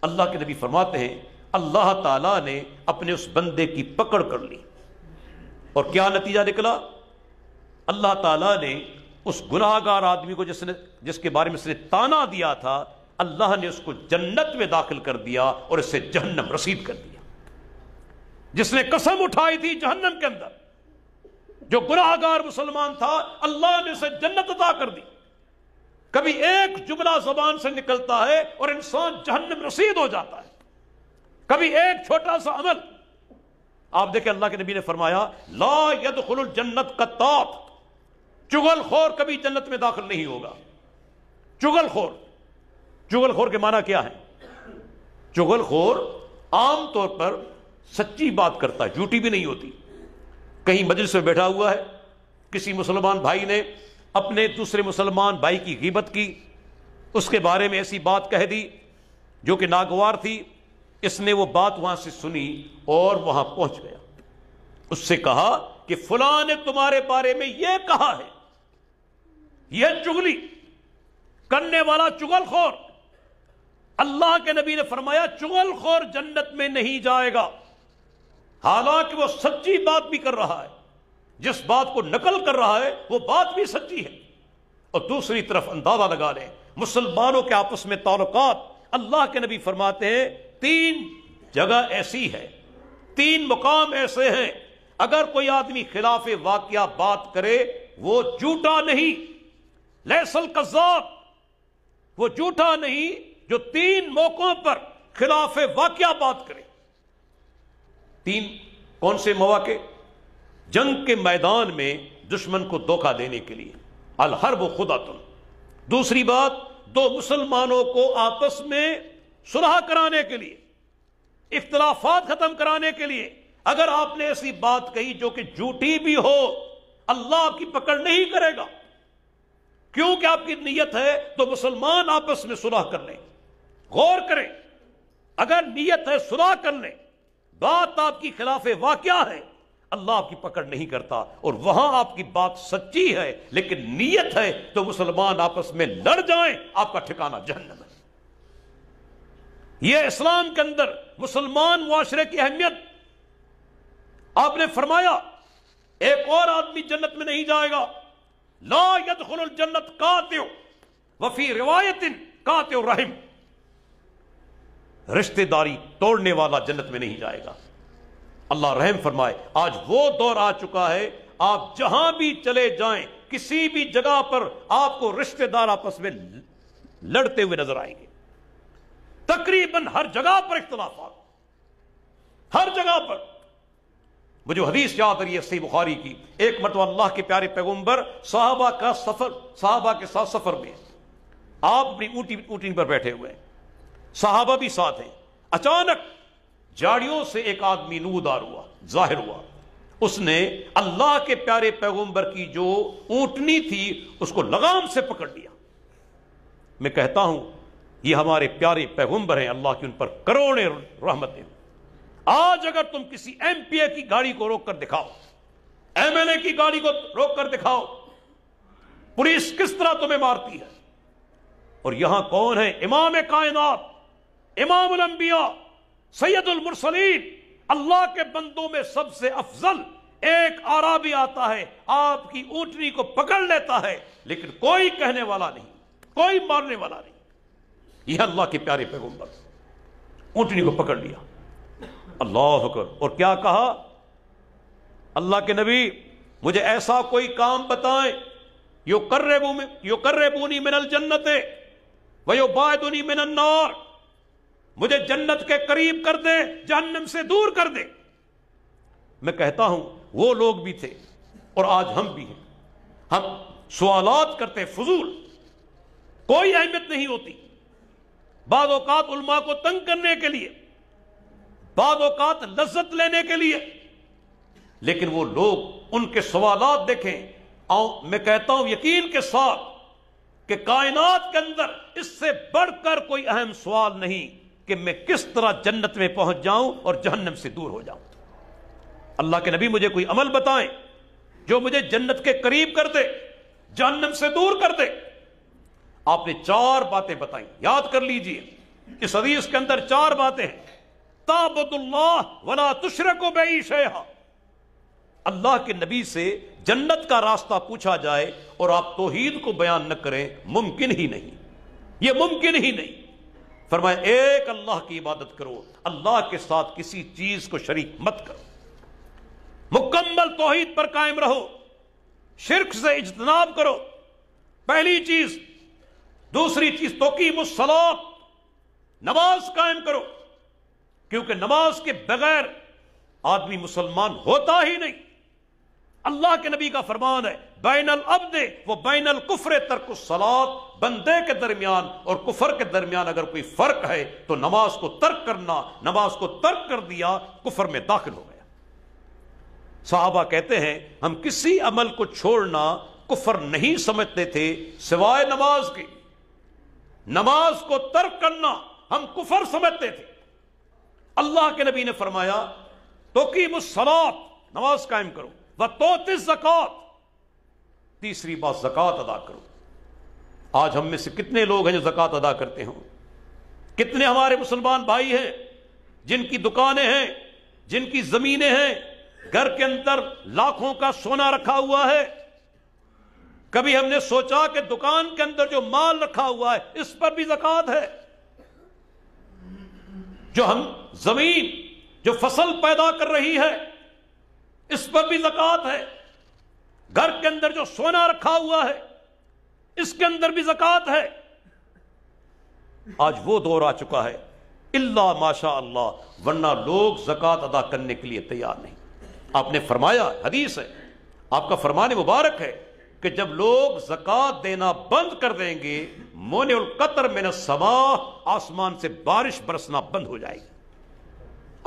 اللہ کے نبی فرماتے ہیں اللہ تعالیٰ نے اپنے اس بندے کی پکڑ کر لی، اور کیا نتیجہ نکلا؟ اللہ تعالیٰ نے اس گناہگار آدمی کو جس کے بارے میں اس نے تانا دیا تھا، اللہ نے اس کو جنت میں داخل کر دیا اور اس سے جہنم رسید کر دیا۔ جس نے قسم اٹھائی تھی جہنم کے اندر، جو گناہگار مسلمان تھا، اللہ نے اسے جنت عطا کر دی۔ کبھی ایک جملہ زبان سے نکلتا ہے اور انسان جہنم رسید ہو جاتا ہے، کبھی ایک چھوٹا سا عمل۔ آپ دیکھیں اللہ کے نبی نے فرمایا لا يدخل الجنت قطات، چغل خور کبھی جنت میں داخل نہیں ہوگا۔ چغل خور، چغل خور کے معنی کیا ہے؟ چغل خور عام طور پر سچی بات کرتا ہے، جھوٹی بھی نہیں ہوتی۔ کہیں مجلس میں بیٹھا ہوا ہے، کسی مسلمان بھائی نے اپنے دوسرے مسلمان بھائی کی غیبت کی، اس کے بارے میں ایسی بات کہہ دی جو کہ ناگوار تھی، اس نے وہ بات وہاں سے سنی اور وہاں پہنچ گیا، اس سے کہا کہ فلاں نے تمہارے بارے میں یہ کہا ہے۔ یہ چغلی کرنے والا چغل خور، اللہ کے نبی نے فرمایا چغل خور جنت میں نہیں جائے گا، حالانکہ وہ سچی بات بھی کر رہا ہے، جس بات کو نقل کر رہا ہے وہ بات بھی سچی ہے۔ اور دوسری طرف اندازہ لگا لیں مسلمانوں کے آپس میں تعلقات، اللہ کے نبی فرماتے ہیں 3 جگہ ایسی ہے، 3 مقام ایسے ہیں، اگر کوئی آدمی خلاف واقعہ بات کرے وہ جھوٹا نہیں، لیس الکذاب، وہ جھوٹا نہیں جو 3 موقعوں پر خلاف واقعہ بات کرے. 3 کون سے مواقع؟ جنگ کے میدان میں دشمن کو دھوکہ دینے کے لیے، الحرب خدعۃ. دوسری بات، 2 مسلمانوں کو آپس میں صلح کرانے کے لیے، اختلافات ختم کرانے کے لیے. اگر آپ نے ایسی بات کہی جو کہ جھوٹی بھی ہو، اللہ آپ کی پکڑ نہیں کرے گا، کیونکہ آپ کی نیت ہے تو مسلمان آپس میں صلح کر لیں. غور کریں، اگر نیت ہے صلح کر لیں، بات آپ کی خلاف واقعہ ہے، اللہ آپ کی پکڑ نہیں کرتا. اور وہاں آپ کی بات سچی ہے لیکن نیت ہے تو مسلمان آپس میں لڑ جائیں، آپ کا ٹھکانہ جہنم ہے. یہ اسلام کے اندر مسلمان معاشرے کی اہمیت. آپ نے فرمایا ایک اور آدمی جنت میں نہیں جائے گا، لا يدخل الجنت قاطع، وفی روایت قاطع الرحم. رشتہ داری توڑنے والا جنت میں نہیں جائے گا. اللہ رحم فرمائے. آج وہ دور آ چکا ہے، آپ جہاں بھی چلے جائیں، کسی بھی جگہ پر آپ کو رشتہ دار آپس میں لڑتے ہوئے نظر آئیں گے. تقریباً ہر جگہ پر اختلافات، ہر جگہ پر. مجھے حدیث یاد آ رہی ہے صحیح بخاری کی. ایک مرتبہ اللہ کے پیارے پیغمبر صحابہ کے ساتھ سفر میں، آپ اپنی اونٹنی پر بیٹھے ہوئے ہیں، صحابہ بھی ساتھ ہیں. اچانک جاڑیوں سے ایک آدمی نمودار ہوا، ظاہر ہوا. اس نے اللہ کے پیارے پیغمبر کی جو اونٹنی تھی اس کو لگام سے پکڑ لیا. میں کہتا ہوں یہ ہمارے پیارے پیغمبر ہیں، اللہ کی ان پر کروڑیں رحمتیں. آج اگر تم کسی ایم پی اے کی گاڑی کو روک کر دکھاؤ، ایم ایل اے کی گاڑی کو روک کر دکھاؤ، پولیس کس طرح تمہیں مارتی ہے. اور یہاں کون ہے؟ امام کائنات، امام الانبیاء، سید المرسلین، اللہ کے بندوں میں سب سے افضل. ایک اعرابی آتا ہے، آپ کی اونٹنی کو پکڑ لیتا ہے، لیکن کوئی کہنے والا نہیں، کوئی مارنے والا نہیں. یہ اللہ کے پیارے پیغمبر، اونٹنی کو پکڑ لیا. اللہ اکبر. اور کیا کہا؟ اللہ کے نبی مجھے ایسا کوئی کام بتائیں یقربونی من الجنت ویبعدنی من النار، مجھے جنت کے قریب کر دے، جہنم سے دور کر دے. میں کہتا ہوں وہ لوگ بھی تھے اور آج ہم بھی ہیں. ہم سوالات کرتے فضول، کوئی اہمیت نہیں ہوتی. بعض اوقات علماء کو تنگ کرنے کے لیے، بعض اوقات لذت لینے کے لیے، لیکن وہ لوگ ان کے سوالات دیکھیں. میں کہتا ہوں یقین کے ساتھ کہ کائنات کے اندر اس سے بڑھ کر کوئی اہم سوال نہیں کہ میں کس طرح جنت میں پہنچ جاؤں اور جہنم سے دور ہو جاؤں. اللہ کے نبی مجھے کوئی عمل بتائیں جو مجھے جنت کے قریب کر دے، جہنم سے دور کر دے. آپ نے 4 باتیں بتائیں، یاد کر لیجئے. اس حدیث کے اندر 4 باتیں ہیں. تعبد اللہ ولا تشرک بہ شیئا. اللہ کے نبی سے جنت کا راستہ پوچھا جائے اور آپ توحید کو بیان نہ کریں، ممکن ہی نہیں، یہ ممکن ہی نہیں. فرمایا ایک اللہ کی عبادت کرو، اللہ کے ساتھ کسی چیز کو شریک مت کرو، مکمل توحید پر قائم رہو، شرک سے اجتناب کرو، پہلی چیز. دوسری چیز تقیم الصلاۃ، نماز قائم کرو، کیونکہ نماز کے بغیر آدمی مسلمان ہوتا ہی نہیں. اللہ کے نبی کا فرمان ہے بین العبد و بین الکفر ترک الصلاۃ. بندے کے درمیان اور کفر کے درمیان اگر کوئی فرق ہے تو نماز کو ترک کرنا. نماز کو ترک کر دیا کفر میں داخل ہو گیا. صحابہ کہتے ہیں ہم کسی عمل کو چھوڑنا کفر نہیں سمجھتے تھے سوائے نماز کے. نماز کو ترک کرنا ہم کفر سمجھتے تھے. اللہ کے نبی نے فرمایا تقیم الصلاۃ، نماز قائم کرو، وتؤتی الزکوٰۃ، تیسری بات زکوٰۃ ادا کرو. آج ہم میں سے کتنے لوگ ہیں جو زکوٰۃ ادا کرتے ہوں؟ کتنے ہمارے مسلمان بھائی ہیں جن کی دکانیں ہیں، جن کی زمینیں ہیں، گھر کے اندر لاکھوں کا سونا رکھا ہوا ہے. کبھی ہم نے سوچا کہ دکان کے اندر جو مال رکھا ہوا ہے اس پر بھی زکوٰۃ ہے؟ جو ہم زمین جو فصل پیدا کر رہی ہے اس پر بھی زکوٰۃ ہے. گھر کے اندر جو سونا رکھا ہوا ہے اس کے اندر بھی زکوٰۃ ہے. آج وہ دور آ چکا ہے الا ماشاء اللہ، ورنہ لوگ زکوٰۃ ادا کرنے کے لیے تیار نہیں۔ آپ نے فرمایا، حدیث ہے، آپ کا فرمان مبارک ہے کہ جب لوگ زکوٰۃ دینا بند کر دیں گے، منع القطر من السماء، آسمان سے بارش برسنا بند ہو جائے گی۔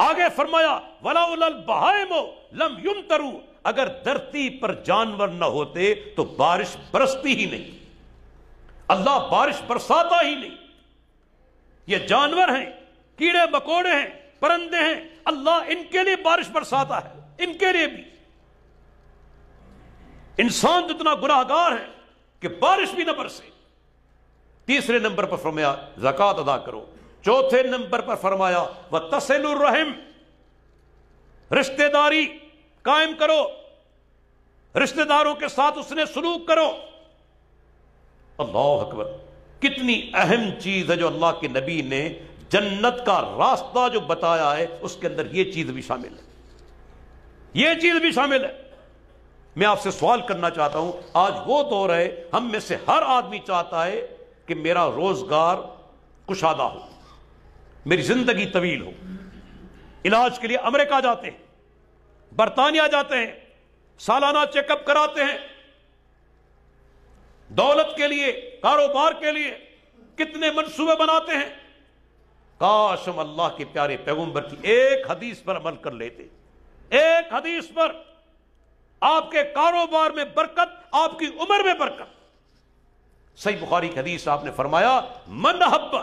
آگے فرمایا وَلَوْلَا الْبَهَائِمُ لَمْ يُمْطَرُوا، اگر دھرتی پر جانور نہ ہوتے تو بارش برستی ہی نہیں، اللہ بارش برساتا ہی نہیں۔ یہ جانور ہیں، کیڑے مکوڑے ہیں، پرندے ہیں، اللہ ان کے لیے بارش برساتا ہے، ان کے لیے بھی۔ انسان جتنا گناہگار ہے کہ بارش بھی نہ برسے۔ تیسرے نمبر پر فرمایا زکوٰۃ ادا کرو۔ چوتھے نمبر پر فرمایا وَتَصِلُ الرَّحِمَ، رشتہ داری قائم کرو، رشتہ داروں کے ساتھ اس نے سلوک کرو۔ اللہ اکبر، کتنی اہم چیز ہے جو اللہ کے نبی نے جنت کا راستہ جو بتایا ہے، اس کے اندر یہ چیز بھی شامل ہے، یہ چیز بھی شامل ہے۔ میں آپ سے سوال کرنا چاہتا ہوں، آج وہ دور ہے ہم میں سے ہر آدمی چاہتا ہے کہ میرا روزگار کشادہ ہو، میری زندگی طویل ہو۔ علاج کے لیے امریکہ جاتے ہیں، برطانیہ جاتے ہیں، سالانہ چیک اپ کراتے ہیں، دولت کے لیے، کاروبار کے لیے کتنے منصوبے بناتے ہیں۔ کاش ہم اللہ کے پیارے پیغمبر کی ایک حدیث پر عمل کر لیتے، ایک حدیث پر، آپ کے کاروبار میں برکت، آپ کی عمر میں برکت۔ صحیح بخاری کی حدیث آپ نے فرمایا من احب،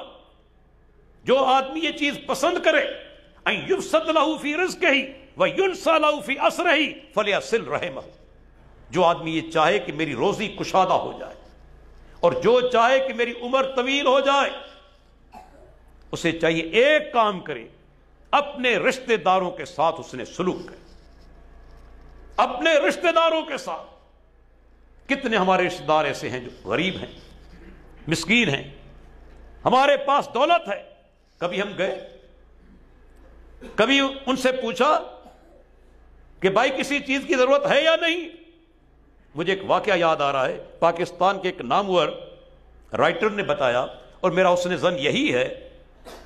جو آدمی یہ چیز پسند کرے، ان یبسط لہ فی رزقہ وینسى لہ فی عسرہ فلیصل رحمہ، جو آدمی یہ چاہے کہ میری روزی کشادہ ہو جائے اور جو چاہے کہ میری عمر طویل ہو جائے، اسے چاہیے ایک کام کرے، اپنے رشتہ داروں کے ساتھ اس نے سلوک کرے، اپنے رشتہ داروں کے ساتھ۔ کتنے ہمارے رشتہ دار ایسے ہیں جو غریب ہیں، مسکین ہیں، ہمارے پاس دولت ہے، کبھی ہم گئے، کبھی ان سے پوچھا کہ بھائی کسی چیز کی ضرورت ہے یا نہیں؟ مجھے ایک واقعہ یاد آ رہا ہے، پاکستان کے ایک نامور رائٹر نے بتایا، اور میرا اس نے ظن یہی ہے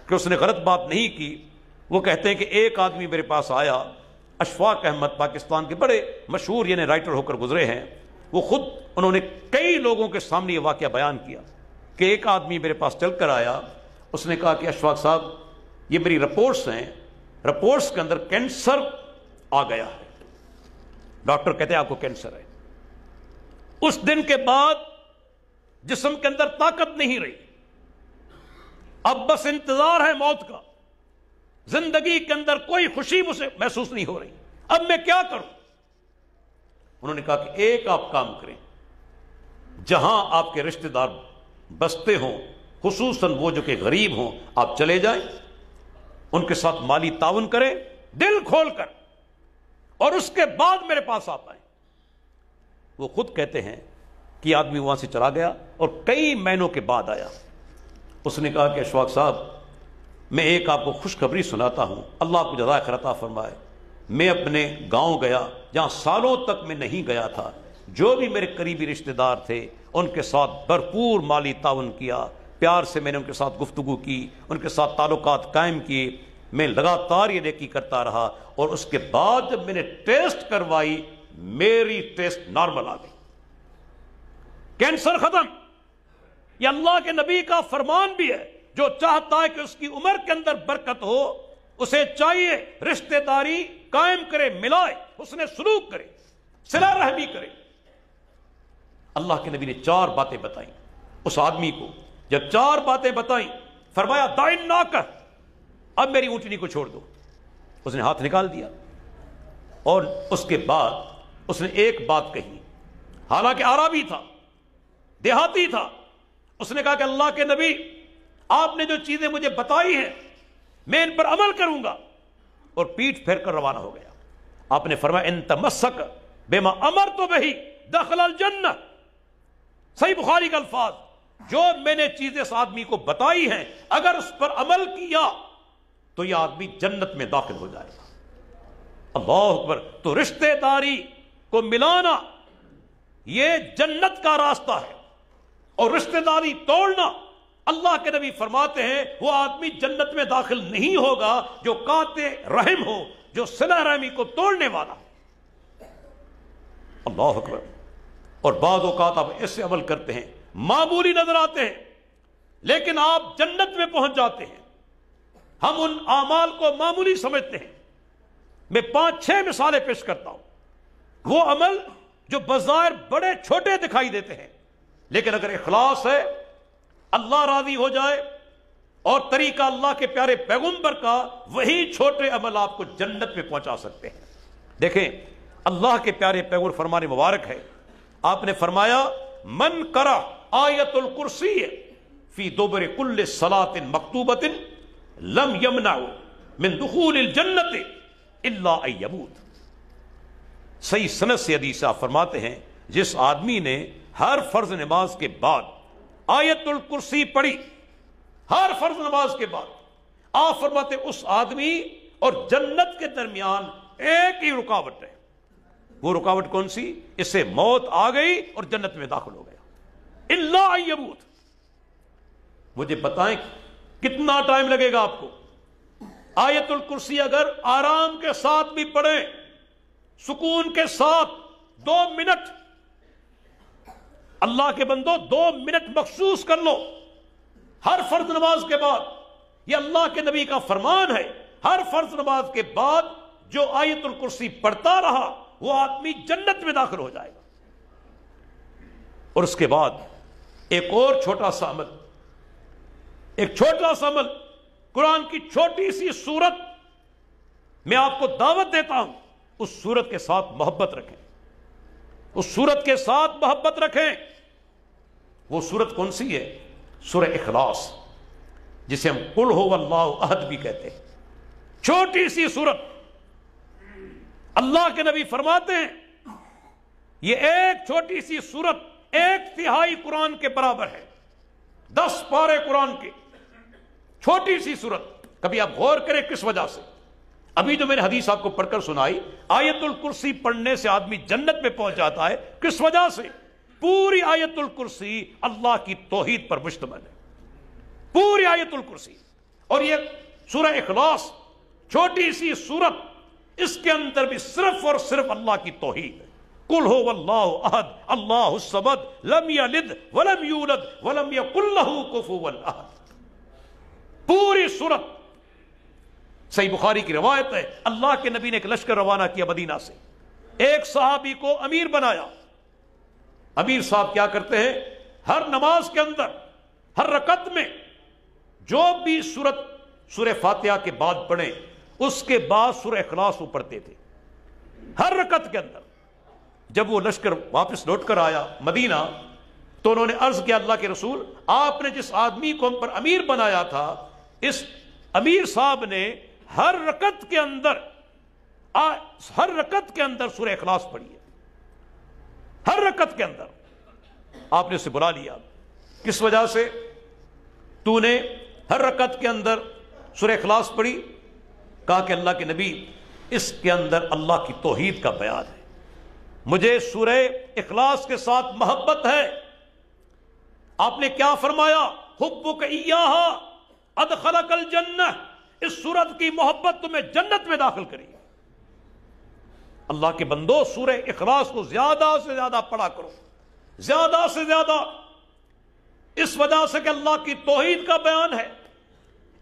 کہ اس نے غلط بات نہیں کی۔ وہ کہتے ہیں کہ ایک آدمی میرے پاس آیا، اشفاق احمد، پاکستان کے بڑے مشہور یعنی رائٹر ہو کر گزرے ہیں، وہ خود انہوں نے کئی لوگوں کے سامنے یہ واقعہ بیان کیا کہ ایک آدمی میرے پاس چل کر آیا، اس نے کہا کہ اشفاق صاحب یہ میری رپورٹس ہیں، رپورٹس کے اندر کینسر آ گیا ہے، ڈاکٹر کہتے ہیں آپ کو کینسر ہے۔ اس دن کے بعد جسم کے اندر طاقت نہیں رہی، اب بس انتظار ہے موت کا، زندگی کے اندر کوئی خوشی مجھے محسوس نہیں ہو رہی، اب میں کیا کروں؟ انہوں نے کہا کہ ایک آپ کام کریں، جہاں آپ کے رشتہ دار بستے ہوں، خصوصاً وہ جو کہ غریب ہوں، آپ چلے جائیں، ان کے ساتھ مالی تعاون کریں دل کھول کر، اور اس کے بعد میرے پاس آپ آئیں۔ وہ خود کہتے ہیں کہ آدمی وہاں سے چلا گیا اور کئی مہینوں کے بعد آیا۔ اس نے کہا کہ اشفاق صاحب میں ایک آپ کو خوشخبری سناتا ہوں، اللہ آپ کو جزائے خیر عطا فرمائے۔ میں اپنے گاؤں گیا جہاں سالوں تک میں نہیں گیا تھا، جو بھی میرے قریبی رشتہ دار تھے ان کے ساتھ بھرپور مالی تعاون کیا، پیار سے میں نے ان کے ساتھ گفتگو کی، ان کے ساتھ تعلقات قائم کیے، میں لگاتار یہ نیکی کرتا رہا، اور اس کے بعد جب میں نے ٹیسٹ کروائی میری ٹیسٹ نارمل آ گئی، کینسر ختم۔ یہ اللہ کے نبی کا فرمان بھی ہے، جو چاہتا ہے کہ اس کی عمر کے اندر برکت ہو، اسے چاہیے رشتہ داری قائم کرے، ملائے، اس نے سلوک کرے، صلہ رحمی کرے۔ اللہ کے نبی نے 4 باتیں بتائیں اس آدمی کو، جب 4 باتیں بتائیں فرمایا دائن ناکہ، اب میری اونٹنی کو چھوڑ دو۔ اس نے ہاتھ نکال دیا، اور اس کے بعد اس نے ایک بات کہی، حالانکہ عربی تھا، دیہاتی تھا، اس نے کہا کہ اللہ کے نبی آپ نے جو چیزیں مجھے بتائی ہیں میں ان پر عمل کروں گا، اور پیٹھ پھیر کر روانہ ہو گیا۔ آپ نے فرمایا ان تمسک بما امرت بہ دخل الجنہ، صحیح بخاری کا الفاظ، جو میں نے چیزیں اس آدمی کو بتائی ہیں اگر اس پر عمل کیا تو یہ آدمی جنت میں داخل ہو جائے گا۔ اللہ اکبر۔ تو رشتہ داری کو ملانا یہ جنت کا راستہ ہے، اور رشتہ داری توڑنا اللہ کے نبی فرماتے ہیں وہ آدمی جنت میں داخل نہیں ہوگا جو قاطع رحم ہو، جو صلہ رحمی کو توڑنے والا ہو۔ اللہ اکبر۔ اور بعض اوقات آپ ایسے عمل کرتے ہیں معمولی نظر آتے ہیں لیکن آپ جنت میں پہنچ جاتے ہیں، ہم ان اعمال کو معمولی سمجھتے ہیں۔ میں 5-6 مثالیں پیش کرتا ہوں۔ وہ عمل جو بظاہر بڑے چھوٹے دکھائی دیتے ہیں لیکن اگر اخلاص ہے، اللہ راضی ہو جائے اور طریقہ اللہ کے پیارے پیغمبر کا، وہی چھوٹے عمل آپ کو جنت میں پہنچا سکتے ہیں۔ دیکھیں اللہ کے پیارے پیغمبر فرمان مبارک ہے، آپ نے فرمایا من قرأ آیت الکرسی فی دبر کل صلاۃ مکتوبۃ لم یمنع من دخول الجنت الا ان یموت۔ صحیح سند سے حدیث آپ فرماتے ہیں جس آدمی نے ہر فرض نماز کے بعد آیت الکرسی پڑھی، ہر فرض نماز کے بعد، آپ فرماتے اس آدمی اور جنت کے درمیان ایک ہی رکاوٹ ہے۔ وہ رکاوٹ کون سی؟ اس سے موت آ گئی اور جنت میں داخل ہو گیا، الا ان یموت۔ مجھے بتائیں کتنا ٹائم لگے گا آپ کو؟ آیت الکرسی اگر آرام کے ساتھ بھی پڑھیں، سکون کے ساتھ، 2 منٹ، اللہ کے بندو 2 منٹ مخصوص کر لو ہر فرض نماز کے بعد۔ یہ اللہ کے نبی کا فرمان ہے، ہر فرض نماز کے بعد جو آیت الکرسی پڑھتا رہا وہ آدمی جنت میں داخل ہو جائے گا۔ اور اس کے بعد ایک اور چھوٹا سا عمل، ایک چھوٹا سا عمل، قرآن کی چھوٹی سی سورت، میں آپ کو دعوت دیتا ہوں اس سورت کے ساتھ محبت رکھیں، اس سورت کے ساتھ محبت رکھیں۔ وہ سورت کون سی ہے؟ سورہ اخلاص، جسے ہم قل ھو اللہ احد بھی کہتے ہیں۔ چھوٹی سی سورت، اللہ کے نبی فرماتے ہیں یہ ایک چھوٹی سی سورت 1/3 قرآن کے برابر ہے، 10 پارے قرآن کے، چھوٹی سی سورت۔ کبھی آپ غور کریں کس وجہ سے؟ ابھی جو میں نے حدیث آپ کو پڑھ کر سنائی، آیت الکرسی پڑھنے سے آدمی جنت میں پہنچ جاتا ہے، کس وجہ سے؟ پوری آیت الکرسی اللہ کی توحید پر مشتمل ہے، پوری آیت الکرسی۔ اور یہ سورہ اخلاص چھوٹی سی سورت، اس کے اندر بھی صرف اور صرف اللہ کی توحید ہے۔ قل ھو اللہ احد اللہ الصمد لم یلد ولم یولد ولم یکن لہ کفوا احد۔ پوری سورت، صحیح بخاری کی روایت ہے، اللہ کے نبی نے ایک لشکر روانہ کیا مدینہ سے، ایک صحابی کو امیر بنایا۔ امیر صاحب کیا کرتے ہیں؟ ہر نماز کے اندر، ہر رکعت میں جو بھی سورت سورہ فاتحہ کے بعد پڑھیں اس کے بعد سورہ اخلاص وہ پڑھتے تھے ہر رکعت کے اندر۔ جب وہ لشکر واپس لوٹ کر آیا مدینہ تو انہوں نے عرض کیا اللہ کے رسول، آپ نے جس آدمی کو ہم پر امیر بنایا تھا، اس امیر صاحب نے ہر رکعت کے اندر سورہ اخلاص پڑھی ہے، ہر رکعت کے اندر۔ آپ نے اسے بلا لیا، کس وجہ سے؟ تو نے ہر رکعت کے اندر سورہ اخلاص پڑھی؟ کہا کہ اللہ کے نبی اس کے اندر اللہ کی توحید کا بیان ہے، مجھے سورہ اخلاص کے ساتھ محبت ہے۔ آپ نے کیا فرمایا؟ حبک ایہا ادخلک الجنہ، اس سورت کی محبت تمہیں جنت میں داخل کرے گی۔ اللہ کے بندو سورہ اخلاص کو زیادہ سے زیادہ پڑھا کرو، زیادہ سے زیادہ، اس وجہ سے کہ اللہ کی توحید کا بیان ہے۔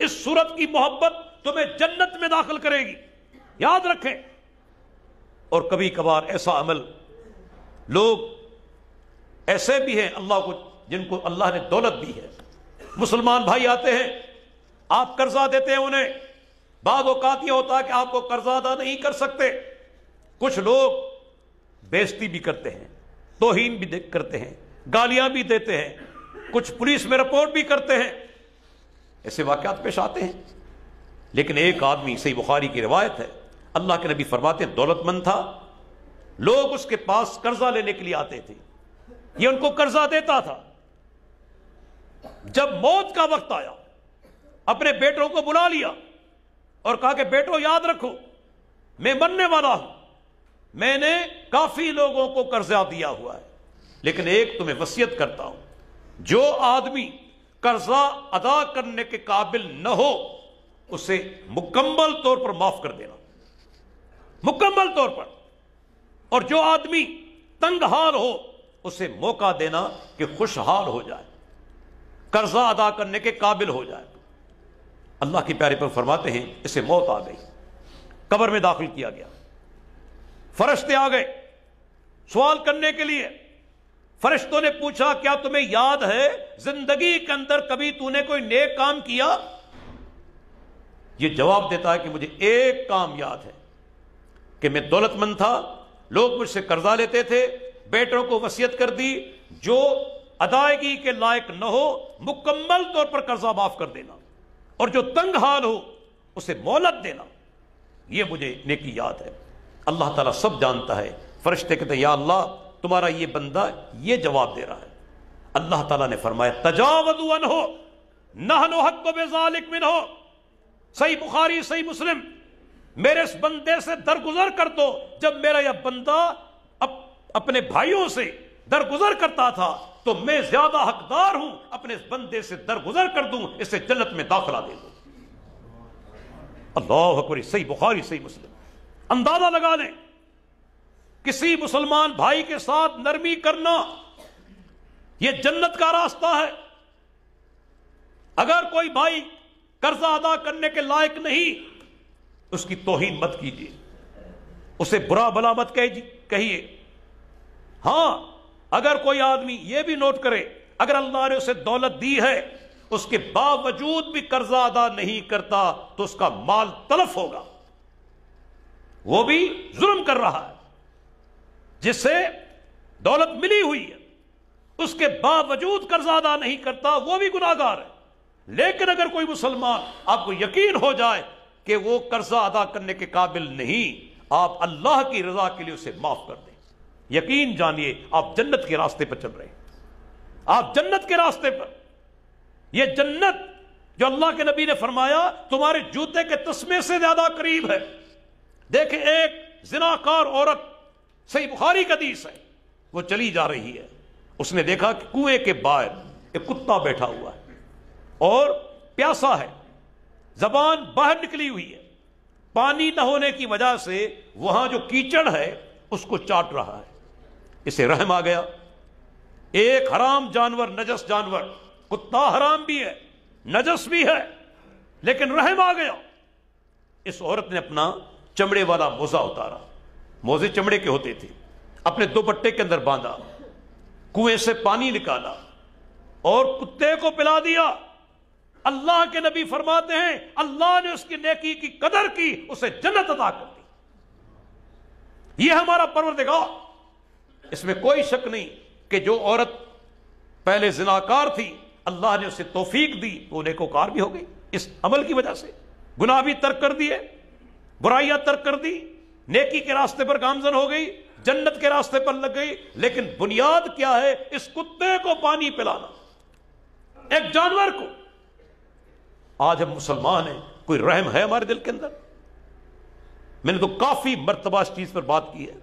اس سورت کی محبت تمہیں جنت میں داخل کرے گی، یاد رکھیں۔ اور کبھی کبھار ایسا عمل، لوگ ایسے بھی ہیں اللہ کو، جن کو اللہ نے دولت دی ہے، مسلمان بھائی آتے ہیں، آپ قرضہ دیتے ہیں انہیں، بعض اوقات یہ ہوتا ہے کہ آپ کو قرضہ ادا نہیں کر سکتے، کچھ لوگ بےعزتی بھی کرتے ہیں، توہین بھی کرتے ہیں، گالیاں بھی دیتے ہیں، کچھ پولیس میں رپورٹ بھی کرتے ہیں، ایسے واقعات پیش آتے ہیں۔ لیکن ایک آدمی، صحیح بخاری کی روایت ہے، اللہ کے نبی فرماتے ہیں دولت مند تھا، لوگ اس کے پاس قرضہ لینے کے لیے آتے تھے، یہ ان کو قرضہ دیتا تھا۔ جب موت کا وقت آیا اپنے بیٹوں کو بلا لیا اور کہا کہ بیٹو یاد رکھو میں مرنے والا ہوں، میں نے کافی لوگوں کو قرضہ دیا ہوا ہے، لیکن ایک تمہیں وصیت کرتا ہوں، جو آدمی قرضہ ادا کرنے کے قابل نہ ہو اسے مکمل طور پر معاف کر دینا، مکمل طور پر. اور جو آدمی تنگ حال ہو اسے موقع دینا کہ خوشحال ہو جائے، قرضہ ادا کرنے کے قابل ہو جائے. اللہ کے پیارے پر فرماتے ہیں اسے موت آ گئی، قبر میں داخل کیا گیا، فرشتے آ گئے سوال کرنے کے لیے. فرشتوں نے پوچھا کیا تمہیں یاد ہے زندگی کے اندر کبھی تو نے کوئی نیک کام کیا؟ یہ جواب دیتا ہے کہ مجھے ایک کام یاد ہے کہ میں دولت مند تھا، لوگ مجھ سے قرضہ لیتے تھے، بیٹوں کو وصیت کر دی جو ادائیگی کے لائق نہ ہو مکمل طور پر قرضہ معاف کر دینا، اور جو تنگ حال ہو اسے مہلت دینا. یہ مجھے نیکی یاد ہے. اللہ تعالیٰ سب جانتا ہے. فرشتے کہتے ہیں یا اللہ تمہارا یہ بندہ یہ جواب دے رہا ہے. اللہ تعالیٰ نے فرمایا تجاوزوا عنہ نحن حق بذلک منہ. صحیح بخاری صحیح مسلم. میرے اس بندے سے درگزر کر دو. جب میرا یہ بندہ اپنے بھائیوں سے درگزر کرتا تھا تو میں زیادہ حقدار ہوں اپنے اس بندے سے درگزر کر دوں، اسے جنت میں داخلہ دے دوں. اللہ اکبر. صحیح بخاری صحیح مسلم. اندازہ لگا لیں کسی مسلمان بھائی کے ساتھ نرمی کرنا یہ جنت کا راستہ ہے. اگر کوئی بھائی قرضہ ادا کرنے کے لائق نہیں اس کی توہین مت کیجیے، اسے برا بھلا مت کہیے. ہاں اگر کوئی آدمی یہ بھی نوٹ کرے اگر اللہ نے اسے دولت دی ہے اس کے باوجود بھی قرضہ ادا نہیں کرتا تو اس کا مال تلف ہوگا. وہ بھی ظلم کر رہا ہے. جس سے دولت ملی ہوئی ہے اس کے باوجود قرضہ ادا نہیں کرتا وہ بھی گناہگار ہے. لیکن اگر کوئی مسلمان آپ کو یقین ہو جائے کہ وہ قرضہ ادا کرنے کے قابل نہیں، آپ اللہ کی رضا کے لیے اسے معاف کر دیں. یقین جانیے آپ جنت کے راستے پر چل رہے ہیں. آپ جنت کے راستے پر. یہ جنت جو اللہ کے نبی نے فرمایا تمہارے جوتے کے تسمے سے زیادہ قریب ہے. دیکھیں ایک زناکار عورت، صحیح بخاری کا حدیث ہے، وہ چلی جا رہی ہے. اس نے دیکھا کہ کنویں کے باہر ایک کتا بیٹھا ہوا ہے اور پیاسا ہے، زبان باہر نکلی ہوئی ہے. پانی نہ ہونے کی وجہ سے وہاں جو کیچڑ ہے اس کو چاٹ رہا ہے. اسے رحم آ گیا. ایک حرام جانور، نجس جانور، کتا حرام بھی ہے نجس بھی ہے، لیکن رحم آ گیا. اس عورت نے اپنا چمڑے والا موزہ اتارا، موزے چمڑے کے ہوتے تھے، اپنے دوپٹے کے اندر باندھا، کنویں سے پانی نکالا اور کتے کو پلا دیا. اللہ کے نبی فرماتے ہیں اللہ نے اس کی نیکی کی قدر کی، اسے جنت عطا کر دی. یہ ہمارا پروردگار. اس میں کوئی شک نہیں کہ جو عورت پہلے زناکار تھی اللہ نے اسے توفیق دی تو نیکوکار بھی ہو گئی. اس عمل کی وجہ سے گناہ بھی ترک کر دیے، برائیاں ترک کر دی، نیکی کے راستے پر گامزن ہو گئی، جنت کے راستے پر لگ گئی. لیکن بنیاد کیا ہے؟ اس کتے کو پانی پلانا، ایک جانور کو. آج ہم مسلمان ہیں، کوئی رحم ہے ہمارے دل کے اندر؟ میں نے تو کافی مرتبہ اس چیز پر بات کی ہے.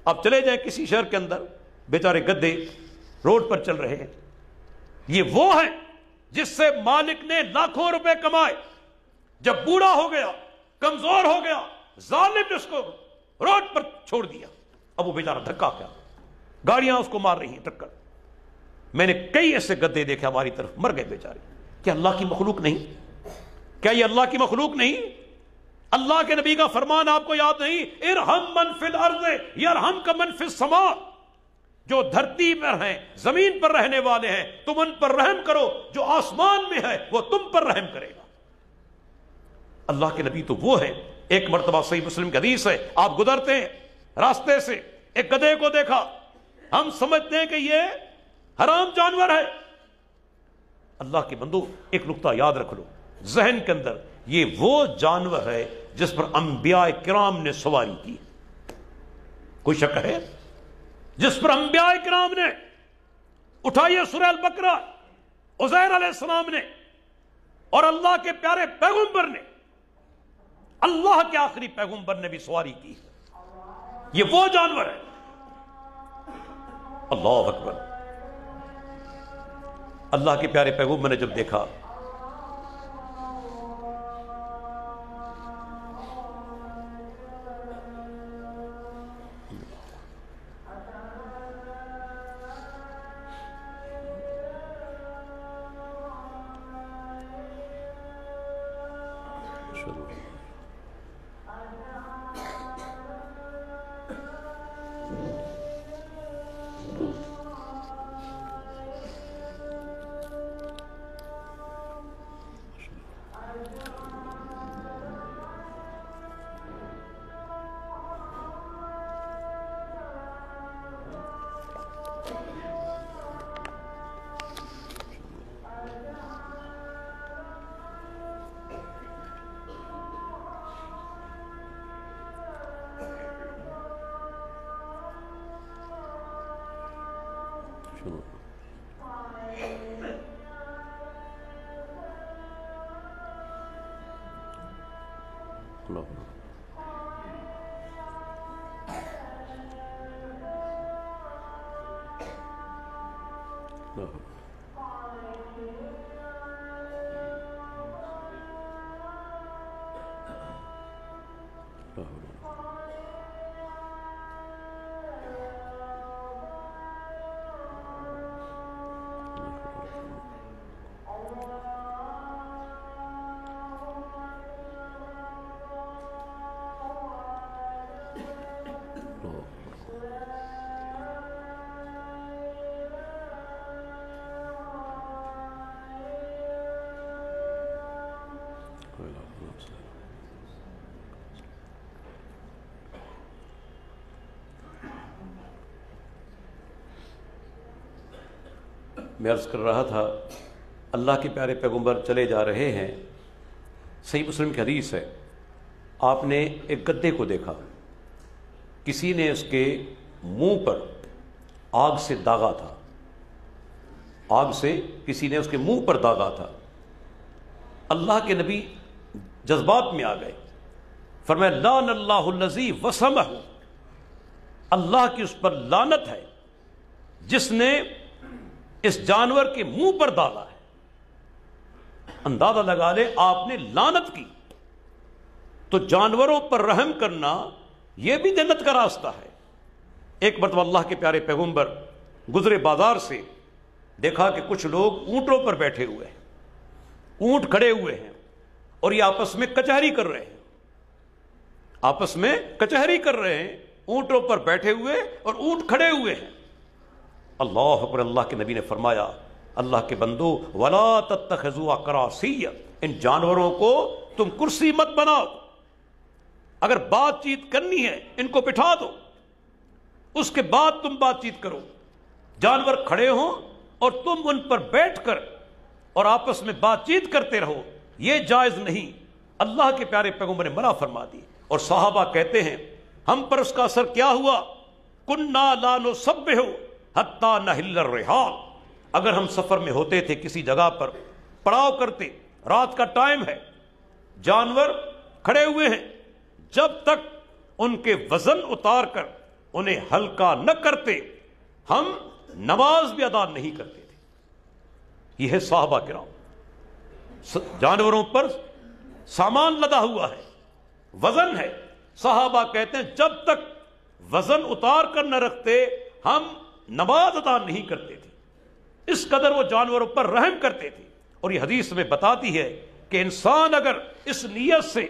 آپ چلے جائیں کسی شہر کے اندر، بیچارے گدے روڈ پر چل رہے ہیں. یہ وہ ہے جس سے مالک نے لاکھوں روپے کمائے، جب بوڑھا ہو گیا، کمزور ہو گیا، ظالم نے اس کو روڈ پر چھوڑ دیا. اب وہ بیچارہ دھکا کیا، گاڑیاں اس کو مار رہی ہیں ٹکر. میں نے کئی ایسے گدے دیکھے ہماری طرف، مر گئے بیچارے. کیا اللہ کی مخلوق نہیں؟ کیا یہ اللہ کی مخلوق نہیں؟ اللہ کے نبی کا فرمان آپ کو یاد نہیں؟ ارحم من فی الارض یرحمک من فی السماء. جو دھرتی پر ہیں، زمین پر رہنے والے ہیں، تم ان پر رحم کرو، جو آسمان میں ہے وہ تم پر رحم کرے گا. اللہ کے نبی تو وہ ہے. ایک مرتبہ صحیح مسلم کی حدیث ہے، آپ گزرتے ہیں راستے سے، ایک گدھے کو دیکھا، ہم سمجھتے ہیں کہ یہ حرام جانور ہے. اللہ کے بندو ایک نقطہ یاد رکھ لو ذہن کے اندر، یہ وہ جانور ہے جس پر انبیاء کرام نے سواری کی. کوئی شک ہے؟ جس پر انبیاء کرام نے اٹھائیے سورہ البقرہ، عزیر علیہ السلام نے اور اللہ کے پیارے پیغمبر نے، اللہ کے آخری پیغمبر نے بھی سواری کی. یہ وہ جانور ہے. اللہ اکبر. اللہ کے پیارے پیغمبر نے جب دیکھا میں عرض کر رہا تھا اللہ کے پیارے پیغمبر چلے جا رہے ہیں، صحیح مسلم کی حدیث ہے، آپ نے ایک گدھے کو دیکھا، کسی نے اس کے منہ پر آگ سے داغا تھا، آگ سے کسی نے اس کے منہ پر داغا تھا۔ اللہ کے نبی جذبات میں آ گئے، فرمایا لعن اللہ الذی وسمہ، اللہ کی اس پر لعنت ہے جس نے اس جانور کے منہ پر داغا ہے۔ اندازہ لگا لے آپ نے لعنت کی، تو جانوروں پر رحم کرنا یہ بھی جنت کا راستہ ہے۔ ایک مرتبہ اللہ کے پیارے پیغمبر گزرے بازار سے، دیکھا کہ کچھ لوگ اونٹوں پر بیٹھے ہوئے ہیں، اونٹ کھڑے ہوئے ہیں اور یہ آپس میں کچہری کر رہے ہیں، آپس میں کچہری کر رہے ہیں، اونٹوں پر بیٹھے ہوئے اور اونٹ کھڑے ہوئے ہیں۔ اللہ اکبر، اللہ کے نبی نے فرمایا اللہ کے بندو ولا تتخذوا کراسیہ، ان جانوروں کو تم کرسی مت بناؤ، اگر بات چیت کرنی ہے ان کو بٹھا دو، اس کے بعد تم بات چیت کرو۔ جانور کھڑے ہوں اور تم ان پر بیٹھ کر اور آپس میں بات چیت کرتے رہو، یہ جائز نہیں۔ اللہ کے پیارے پیغمبر نے منع فرما دی، اور صحابہ کہتے ہیں ہم پر اس کا اثر کیا ہوا، کنا لا نسبح حتی نحل الرحال، اگر ہم سفر میں ہوتے تھے کسی جگہ پر پڑاؤ کرتے، رات کا ٹائم ہے، جانور کھڑے ہوئے ہیں، جب تک ان کے وزن اتار کر انہیں ہلکا نہ کرتے ہم نماز بھی ادا نہیں کرتے تھے۔ یہ ہے صحابہ کرام، جانوروں پر سامان لدا ہوا ہے، وزن ہے، صحابہ کہتے ہیں جب تک وزن اتار کر نہ رکھتے ہم نماز ادا نہیں کرتے تھے، اس قدر وہ جانوروں پر رحم کرتے تھے۔ اور یہ حدیث میں بتاتی ہے کہ انسان اگر اس نیت سے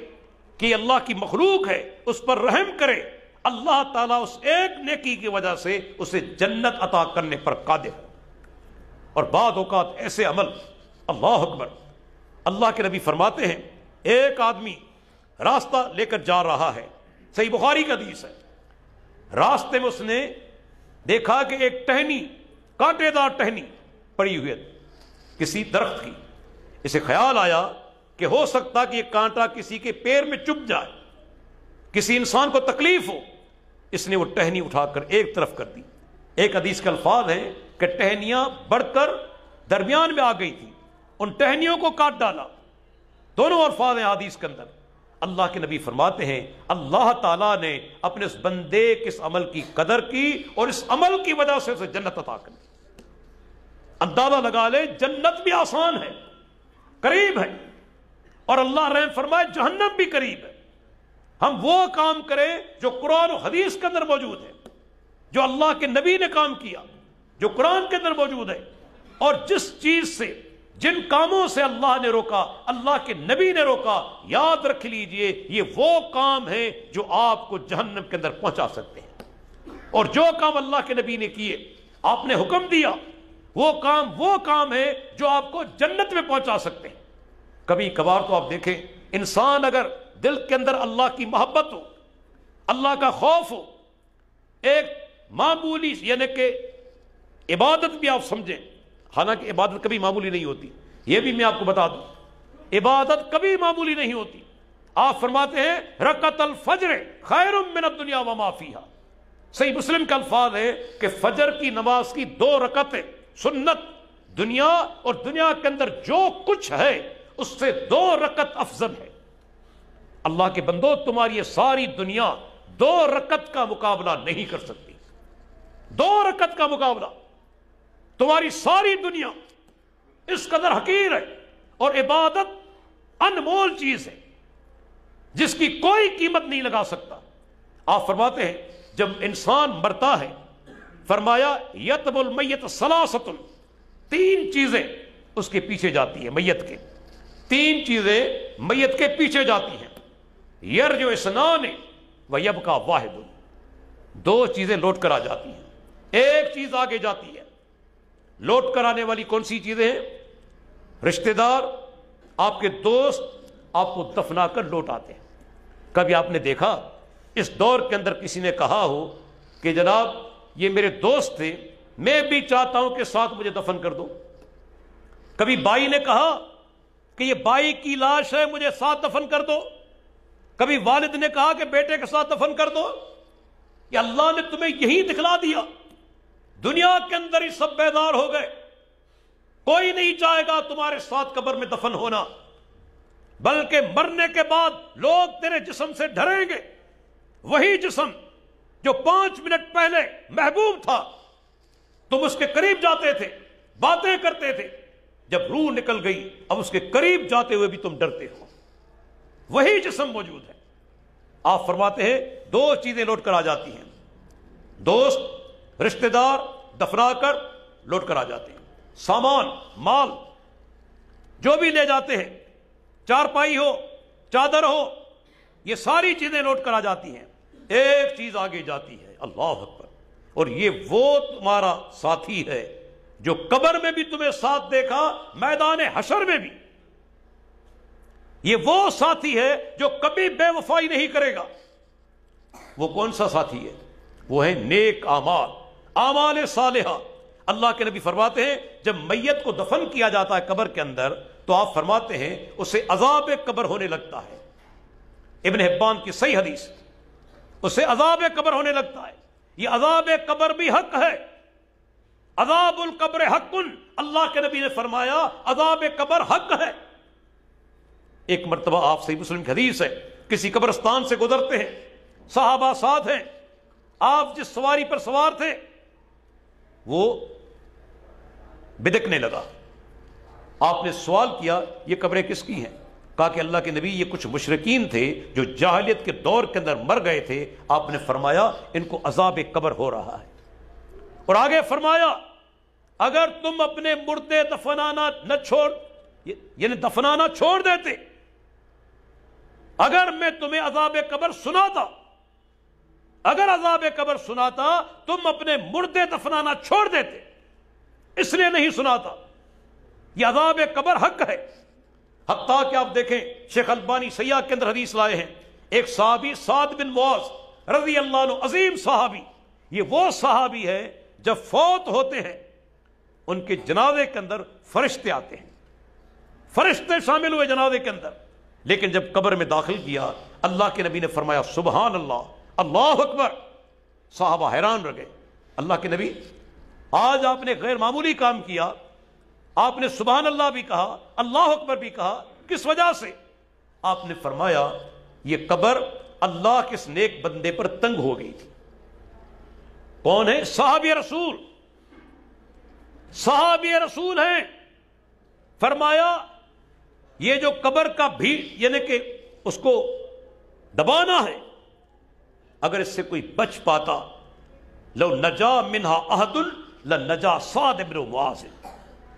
کہ اللہ کی مخلوق ہے اس پر رحم کرے، اللہ تعالیٰ اس ایک نیکی کی وجہ سے اسے جنت عطا کرنے پر قادر ہے۔ اور بعض اوقات ایسے عمل، اللہ اکبر، اللہ کے نبی فرماتے ہیں ایک آدمی راستہ لے کر جا رہا ہے، صحیح بخاری کا حدیث ہے، راستے میں اس نے دیکھا کہ ایک ٹہنی، کانٹے دار ٹہنی پڑی ہوئی ہے کسی درخت کی، اسے خیال آیا کہ ہو سکتا کہ یہ کانٹا کسی کے پیر میں چبھ جائے، کسی انسان کو تکلیف ہو، اس نے وہ ٹہنی اٹھا کر ایک طرف کر دی۔ ایک حدیث کے الفاظ ہیں کہ ٹہنیاں بڑھ کر درمیان میں آ گئی تھی، ان ٹہنیوں کو کاٹ ڈالا۔ دونوں الفاظ ہیں حدیث کے اندر۔ اللہ کے نبی فرماتے ہیں اللہ تعالیٰ نے اپنے اس بندے کے اس عمل کی قدر کی اور اس عمل کی وجہ سے اسے جنت عطا کر دی۔ اندازہ لگا لے جنت بھی آسان ہے، قریب ہے، اور اللہ رحم فرمائے جہنم بھی قریب ہے۔ ہم وہ کام کریں جو قرآن و حدیث کے اندر موجود ہے، جو اللہ کے نبی نے کام کیا، جو قرآن کے اندر موجود ہے، اور جس چیز سے، جن کاموں سے اللہ نے روکا، اللہ کے نبی نے روکا، یاد رکھ لیجئے یہ وہ کام ہے جو آپ کو جہنم کے اندر پہنچا سکتے ہیں۔ اور جو کام اللہ کے نبی نے کیے، آپ نے حکم دیا، وہ کام ہے جو آپ کو جنت میں پہنچا سکتے ہیں۔ کبھی کبھار تو آپ دیکھیں، انسان اگر دل کے اندر اللہ کی محبت ہو، اللہ کا خوف ہو، ایک معمولی یعنی کہ عبادت بھی آپ سمجھیں، حالانکہ عبادت کبھی معمولی نہیں ہوتی، یہ بھی میں آپ کو بتا دوں، عبادت کبھی معمولی نہیں ہوتی۔ آپ فرماتے ہیں رکعت الفجر خیر من الدنیا وما فیہا، صحیح مسلم کا الفاظ ہے کہ فجر کی نماز کی 2 رکعتیں سنت، دنیا اور دنیا کے اندر جو کچھ ہے اس سے 2 رکعت افضل ہے۔ اللہ کے بندو، تمہاری یہ ساری دنیا 2 رکعت کا مقابلہ نہیں کر سکتی، 2 رکعت کا مقابلہ، تمہاری ساری دنیا اس قدر حقیر ہے۔ اور عبادت انمول چیز ہے جس کی کوئی قیمت نہیں لگا سکتا۔ آپ فرماتے ہیں جب انسان مرتا ہے، فرمایا یتب المیت ثلاثۃ، 3 چیزیں اس کے پیچھے جاتی ہیں، میت کے 3 چیزیں میت کے پیچھے جاتی ہیں، یرجع اثنان ویبقى واحد، 2 چیزیں لوٹ کر آ جاتی ہیں، ایک چیز آگے جاتی ہے۔ لوٹ کر آنے والی کون سی چیزیں ہیں؟ رشتہ دار، آپ کے دوست آپ کو دفنا کر لوٹ آتے ہیں۔ کبھی آپ نے دیکھا اس دور کے اندر کسی نے کہا ہو کہ جناب یہ میرے دوست تھے، میں بھی چاہتا ہوں کہ ساتھ مجھے دفن کر دو؟ کبھی بائی نے کہا کہ یہ بائی کی لاش ہے، مجھے ساتھ دفن کر دو؟ کبھی والد نے کہا کہ بیٹے کے ساتھ دفن کر دو؟ کہ اللہ نے تمہیں یہی دکھلا دیا، دنیا کے اندر ہی سب بیدار ہو گئے، کوئی نہیں چاہے گا تمہارے ساتھ قبر میں دفن ہونا، بلکہ مرنے کے بعد لوگ تیرے جسم سے ڈریں گے، وہی جسم جو 5 منٹ پہلے محبوب تھا، تم اس کے قریب جاتے تھے، باتیں کرتے تھے، جب روح نکل گئی اب اس کے قریب جاتے ہوئے بھی تم ڈرتے ہو، وہی جسم موجود ہے۔ آپ فرماتے ہیں 2 چیزیں لوٹ کر آ جاتی ہیں، دوست، رشتہ دار دفنا کر لوٹ کر آ جاتے ہیں، سامان، مال جو بھی لے جاتے ہیں، چارپائی ہو، چادر ہو، یہ ساری چیزیں لوٹ کر آ جاتی ہیں، ایک چیز آگے جاتی ہے، اللہ اکبر، اور یہ وہ تمہارا ساتھی ہے جو قبر میں بھی تمہیں ساتھ دیکھا، میدان حشر میں بھی، یہ وہ ساتھی ہے جو کبھی بے وفائی نہیں کرے گا۔ وہ کون سا ساتھی ہے؟ وہ ہے نیک اعمال، اعمال صالحہ۔ اللہ کے نبی فرماتے ہیں جب میت کو دفن کیا جاتا ہے قبر کے اندر تو آپ فرماتے ہیں اسے عذاب قبر ہونے لگتا ہے، ابن حبان کی صحیح حدیث، اسے عذاب قبر ہونے لگتا ہے۔ یہ عذاب قبر بھی حق ہے، عذاب القبر حق، اللہ کے نبی نے فرمایا عذاب قبر حق ہے۔ ایک مرتبہ آپ صحیح مسلم کی حدیث ہے، کسی قبرستان سے گزرتے ہیں، صحابہ ساتھ ہیں، آپ جس سواری پر سوار تھے وہ بدکنے لگا، آپ نے سوال کیا یہ قبریں کس کی ہیں؟ کہا کہ اللہ کے نبی یہ کچھ مشرکین تھے جو جاہلیت کے دور کے اندر مر گئے تھے، آپ نے فرمایا ان کو عذاب قبر ہو رہا ہے، اور آگے فرمایا اگر تم اپنے مردے دفنانا نہ چھوڑ، یعنی دفنانا چھوڑ دیتے، اگر میں تمہیں عذاب قبر سناتا، اگر عذاب قبر سناتا تم اپنے مردے دفنانا چھوڑ دیتے، اس لیے نہیں سناتا، یہ عذاب قبر حق ہے۔ حتیٰ کہ آپ دیکھیں شیخ البانی سیاح کے اندر حدیث لائے ہیں، ایک صحابی سعد بن معاذ رضی اللہ عنہ، عظیم صحابی، یہ وہ صحابی ہے جب فوت ہوتے ہیں ان کے جنازے کے اندر فرشتے آتے ہیں، فرشتے شامل ہوئے جنازے کے اندر، لیکن جب قبر میں داخل کیا اللہ کے نبی نے فرمایا سبحان اللہ، اللہ اکبر، صحابہ حیران رہ گئے۔ اللہ کے نبی آج آپ نے غیر معمولی کام کیا، آپ نے سبحان اللہ بھی کہا، اللہ اکبر بھی کہا، کس وجہ سے؟ آپ نے فرمایا یہ قبر اللہ کے اس نیک بندے پر تنگ ہو گئی تھی۔ کون ہے؟ صحابی رسول صحابی رسول ہیں، فرمایا یہ جو قبر کا بھی یعنی کہ اس کو دبانا ہے، اگر اس سے کوئی بچ پاتا، لو نجا منہا احد لنجا سعد بن معاذ،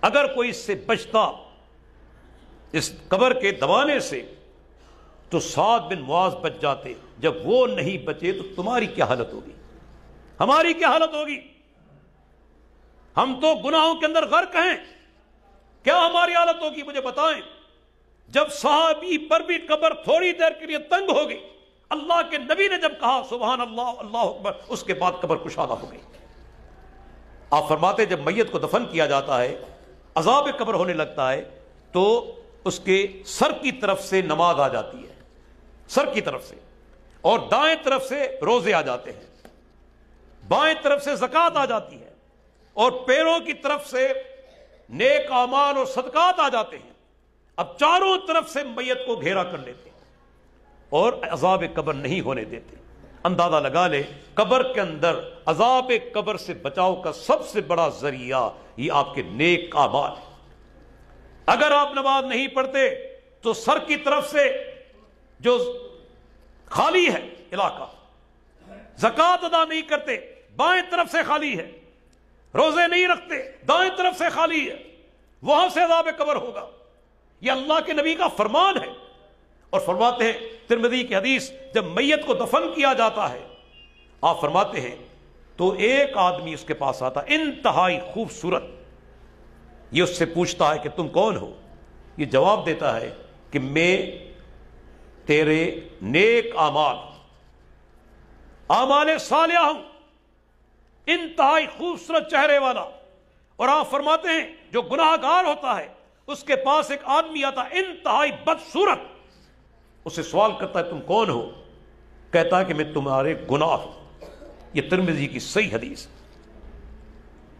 اگر کوئی اس سے بچتا اس قبر کے دبانے سے تو سعد بن معاذ بچ جاتے، جب وہ نہیں بچے تو تمہاری کیا حالت ہوگی، ہماری کیا حالت ہوگی؟ ہم تو گناہوں کے اندر غرق ہیں، کیا ہماری حالت ہوگی مجھے بتائیں؟ جب صحابی پر بھی قبر تھوڑی دیر کے لیے تنگ ہو گئی، اللہ کے نبی نے جب کہا سبحان اللہ اللہ اکبر، اس کے بعد قبر کشادہ ہو گئی۔ آپ فرماتے جب میت کو دفن کیا جاتا ہے، عذاب قبر ہونے لگتا ہے، تو اس کے سر کی طرف سے نماز آ جاتی ہے، سر کی طرف سے، اور دائیں طرف سے روزے آ جاتے ہیں، بائیں طرف سے زکوٰۃ آ جاتی ہے، اور پیروں کی طرف سے نیک اعمال اور صدقات آ جاتے ہیں۔ اب چاروں طرف سے میت کو گھیرا کر لیتے ہیں اور عذاب قبر نہیں ہونے دیتے۔ اندازہ لگا لے، قبر کے اندر عذاب قبر سے بچاؤ کا سب سے بڑا ذریعہ یہ آپ کے نیک اعمال ہیں۔ اگر آپ نماز نہیں پڑھتے تو سر کی طرف سے جو خالی ہے علاقہ، زکوٰۃ ادا نہیں کرتے بائیں طرف سے خالی ہے، روزے نہیں رکھتے دائیں طرف سے خالی ہے، وہاں سے عذاب قبر ہوگا۔ یہ اللہ کے نبی کا فرمان ہے، اور فرماتے ہیں ترمذی کی حدیث، جب میت کو دفن کیا جاتا ہے آپ فرماتے ہیں تو ایک آدمی اس کے پاس آتا، انتہائی خوبصورت، یہ اس سے پوچھتا ہے کہ تم کون ہو؟ یہ جواب دیتا ہے کہ میں تیرے نیک اعمال صالحہ ہوں، انتہائی خوبصورت چہرے والا۔ اور آپ فرماتے ہیں جو گناہ گار ہوتا ہے اس کے پاس ایک آدمی آتا انتہائی بدصورت، اسے سوال کرتا ہے تم کون ہو؟ کہتا ہے کہ میں تمہارے گناہ ہوں۔ یہ ترمذی کی صحیح حدیث۔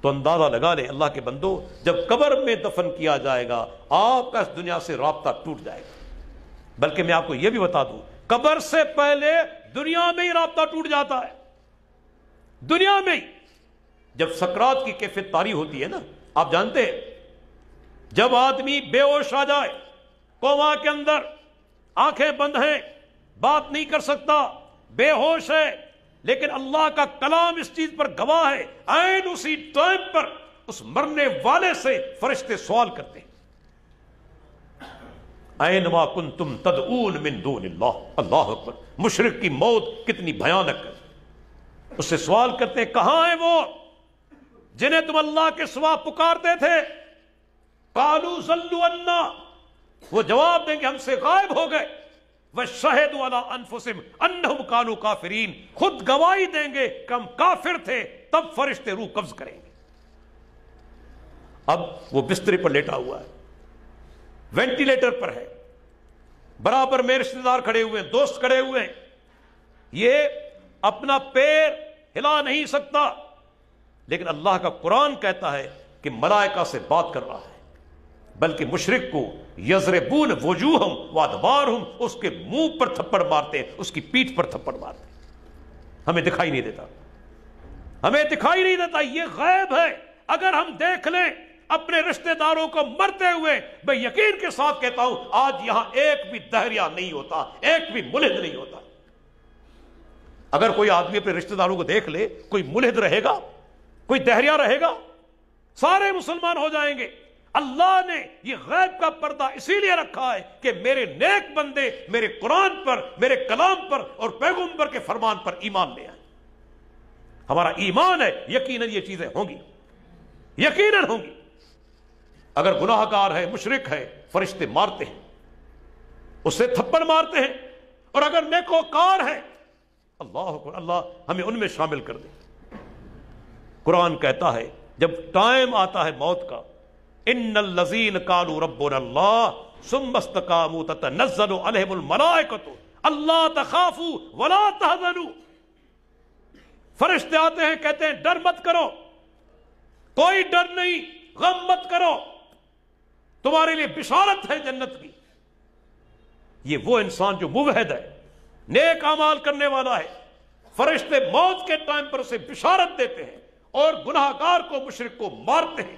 تو اندازہ لگا لیں اللہ کے بندو، جب قبر میں دفن کیا جائے گا آپ کا اس دنیا سے رابطہ ٹوٹ جائے گا۔ بلکہ میں آپ کو یہ بھی بتا دوں، قبر سے پہلے دنیا میں ہی رابطہ ٹوٹ جاتا ہے، دنیا میں ہی۔ جب سکرات کی کیفیت طاری ہوتی ہے نا، آپ جانتے ہیں جب آدمی بے ہوش آ جائے، کوما کے اندر، آنکھیں بند ہیں، بات نہیں کر سکتا، بے ہوش ہے، لیکن اللہ کا کلام اس چیز پر گواہ ہے، عین اسی ٹائم پر اس مرنے والے سے فرشتے سوال کرتے ہیں، اینما کنتم تدعون من دون اللہ۔ اللہ اکبر، مشرک کی موت کتنی بھیانک ہے۔ اس سے سوال کرتے ہیں کہاں ہیں وہ جنہیں تم اللہ کے سوا پکارتے تھے؟ قالوا ضلوا عنا، وہ جواب دیں گے ہم سے غائب ہو گئے۔ وشہدوا علی انفسہم انہم کانوا کافرین، خود گواہی دیں گے کہ ہم کافر تھے، تب فرشتے روح قبض کریں گے۔ اب وہ بسترے پر لیٹا ہوا ہے، وینٹیلیٹر پر ہے، برابر میں رشتہ دار کھڑے ہوئے ہیں، دوست کھڑے ہوئے ہیں، یہ اپنا پیر ہلا نہیں سکتا، لیکن اللہ کا قرآن کہتا ہے کہ ملائکہ سے بات کر رہا ہے۔ بلکہ مشرک کو یضربون وجوہہم وادبارہم، اس کے منہ پر تھپڑ مارتے ہیں، اس کی پیٹھ پر تھپڑ مارتے ہیں۔ ہمیں دکھائی نہیں دیتا، ہمیں دکھائی نہیں دیتا، یہ غیب ہے۔ اگر ہم دیکھ لیں اپنے رشتہ داروں کو مرتے ہوئے، میں یقین کے ساتھ کہتا ہوں آج یہاں ایک بھی دہریہ نہیں ہوتا، ایک بھی ملحد نہیں ہوتا۔ اگر کوئی آدمی اپنے رشتہ داروں کو دیکھ لے، کوئی ملحد رہے گا؟ کوئی دہریہ رہے گا؟ سارے مسلمان ہو جائیں گے۔ اللہ نے یہ غیب کا پردہ اسی لیے رکھا ہے کہ میرے نیک بندے میرے قرآن پر، میرے کلام پر اور پیغمبر کے فرمان پر ایمان لے آئیں۔ ہمارا ایمان ہے یقیناً یہ چیزیں ہوں گی، یقیناً ہوں گی۔ اگر گناہ گار ہے، مشرک ہے، فرشتے مارتے ہیں، اسے تھپڑ مارتے ہیں، اور اگر نیکوکار ہے، اللہ اکبر، اللہ ہمیں ان میں شامل کر دے۔ قرآن کہتا ہے جب ٹائم آتا ہے موت کا، ان الذین قالوا ربنا اللہ ثم استقاموا تتنزل علیہم الملائکۃ الا تخافوا ولا تحزنوا، فرشتے آتے ہیں کہتے ہیں ڈر مت کرو، کوئی ڈر نہیں، غم مت کرو، تمہارے لیے بشارت ہے جنت کی۔ یہ وہ انسان جو موحد ہے، نیک اعمال کرنے والا ہے، فرشتے موت کے ٹائم پر اسے بشارت دیتے ہیں، اور گناہگار کو، مشرک کو مارتے ہیں،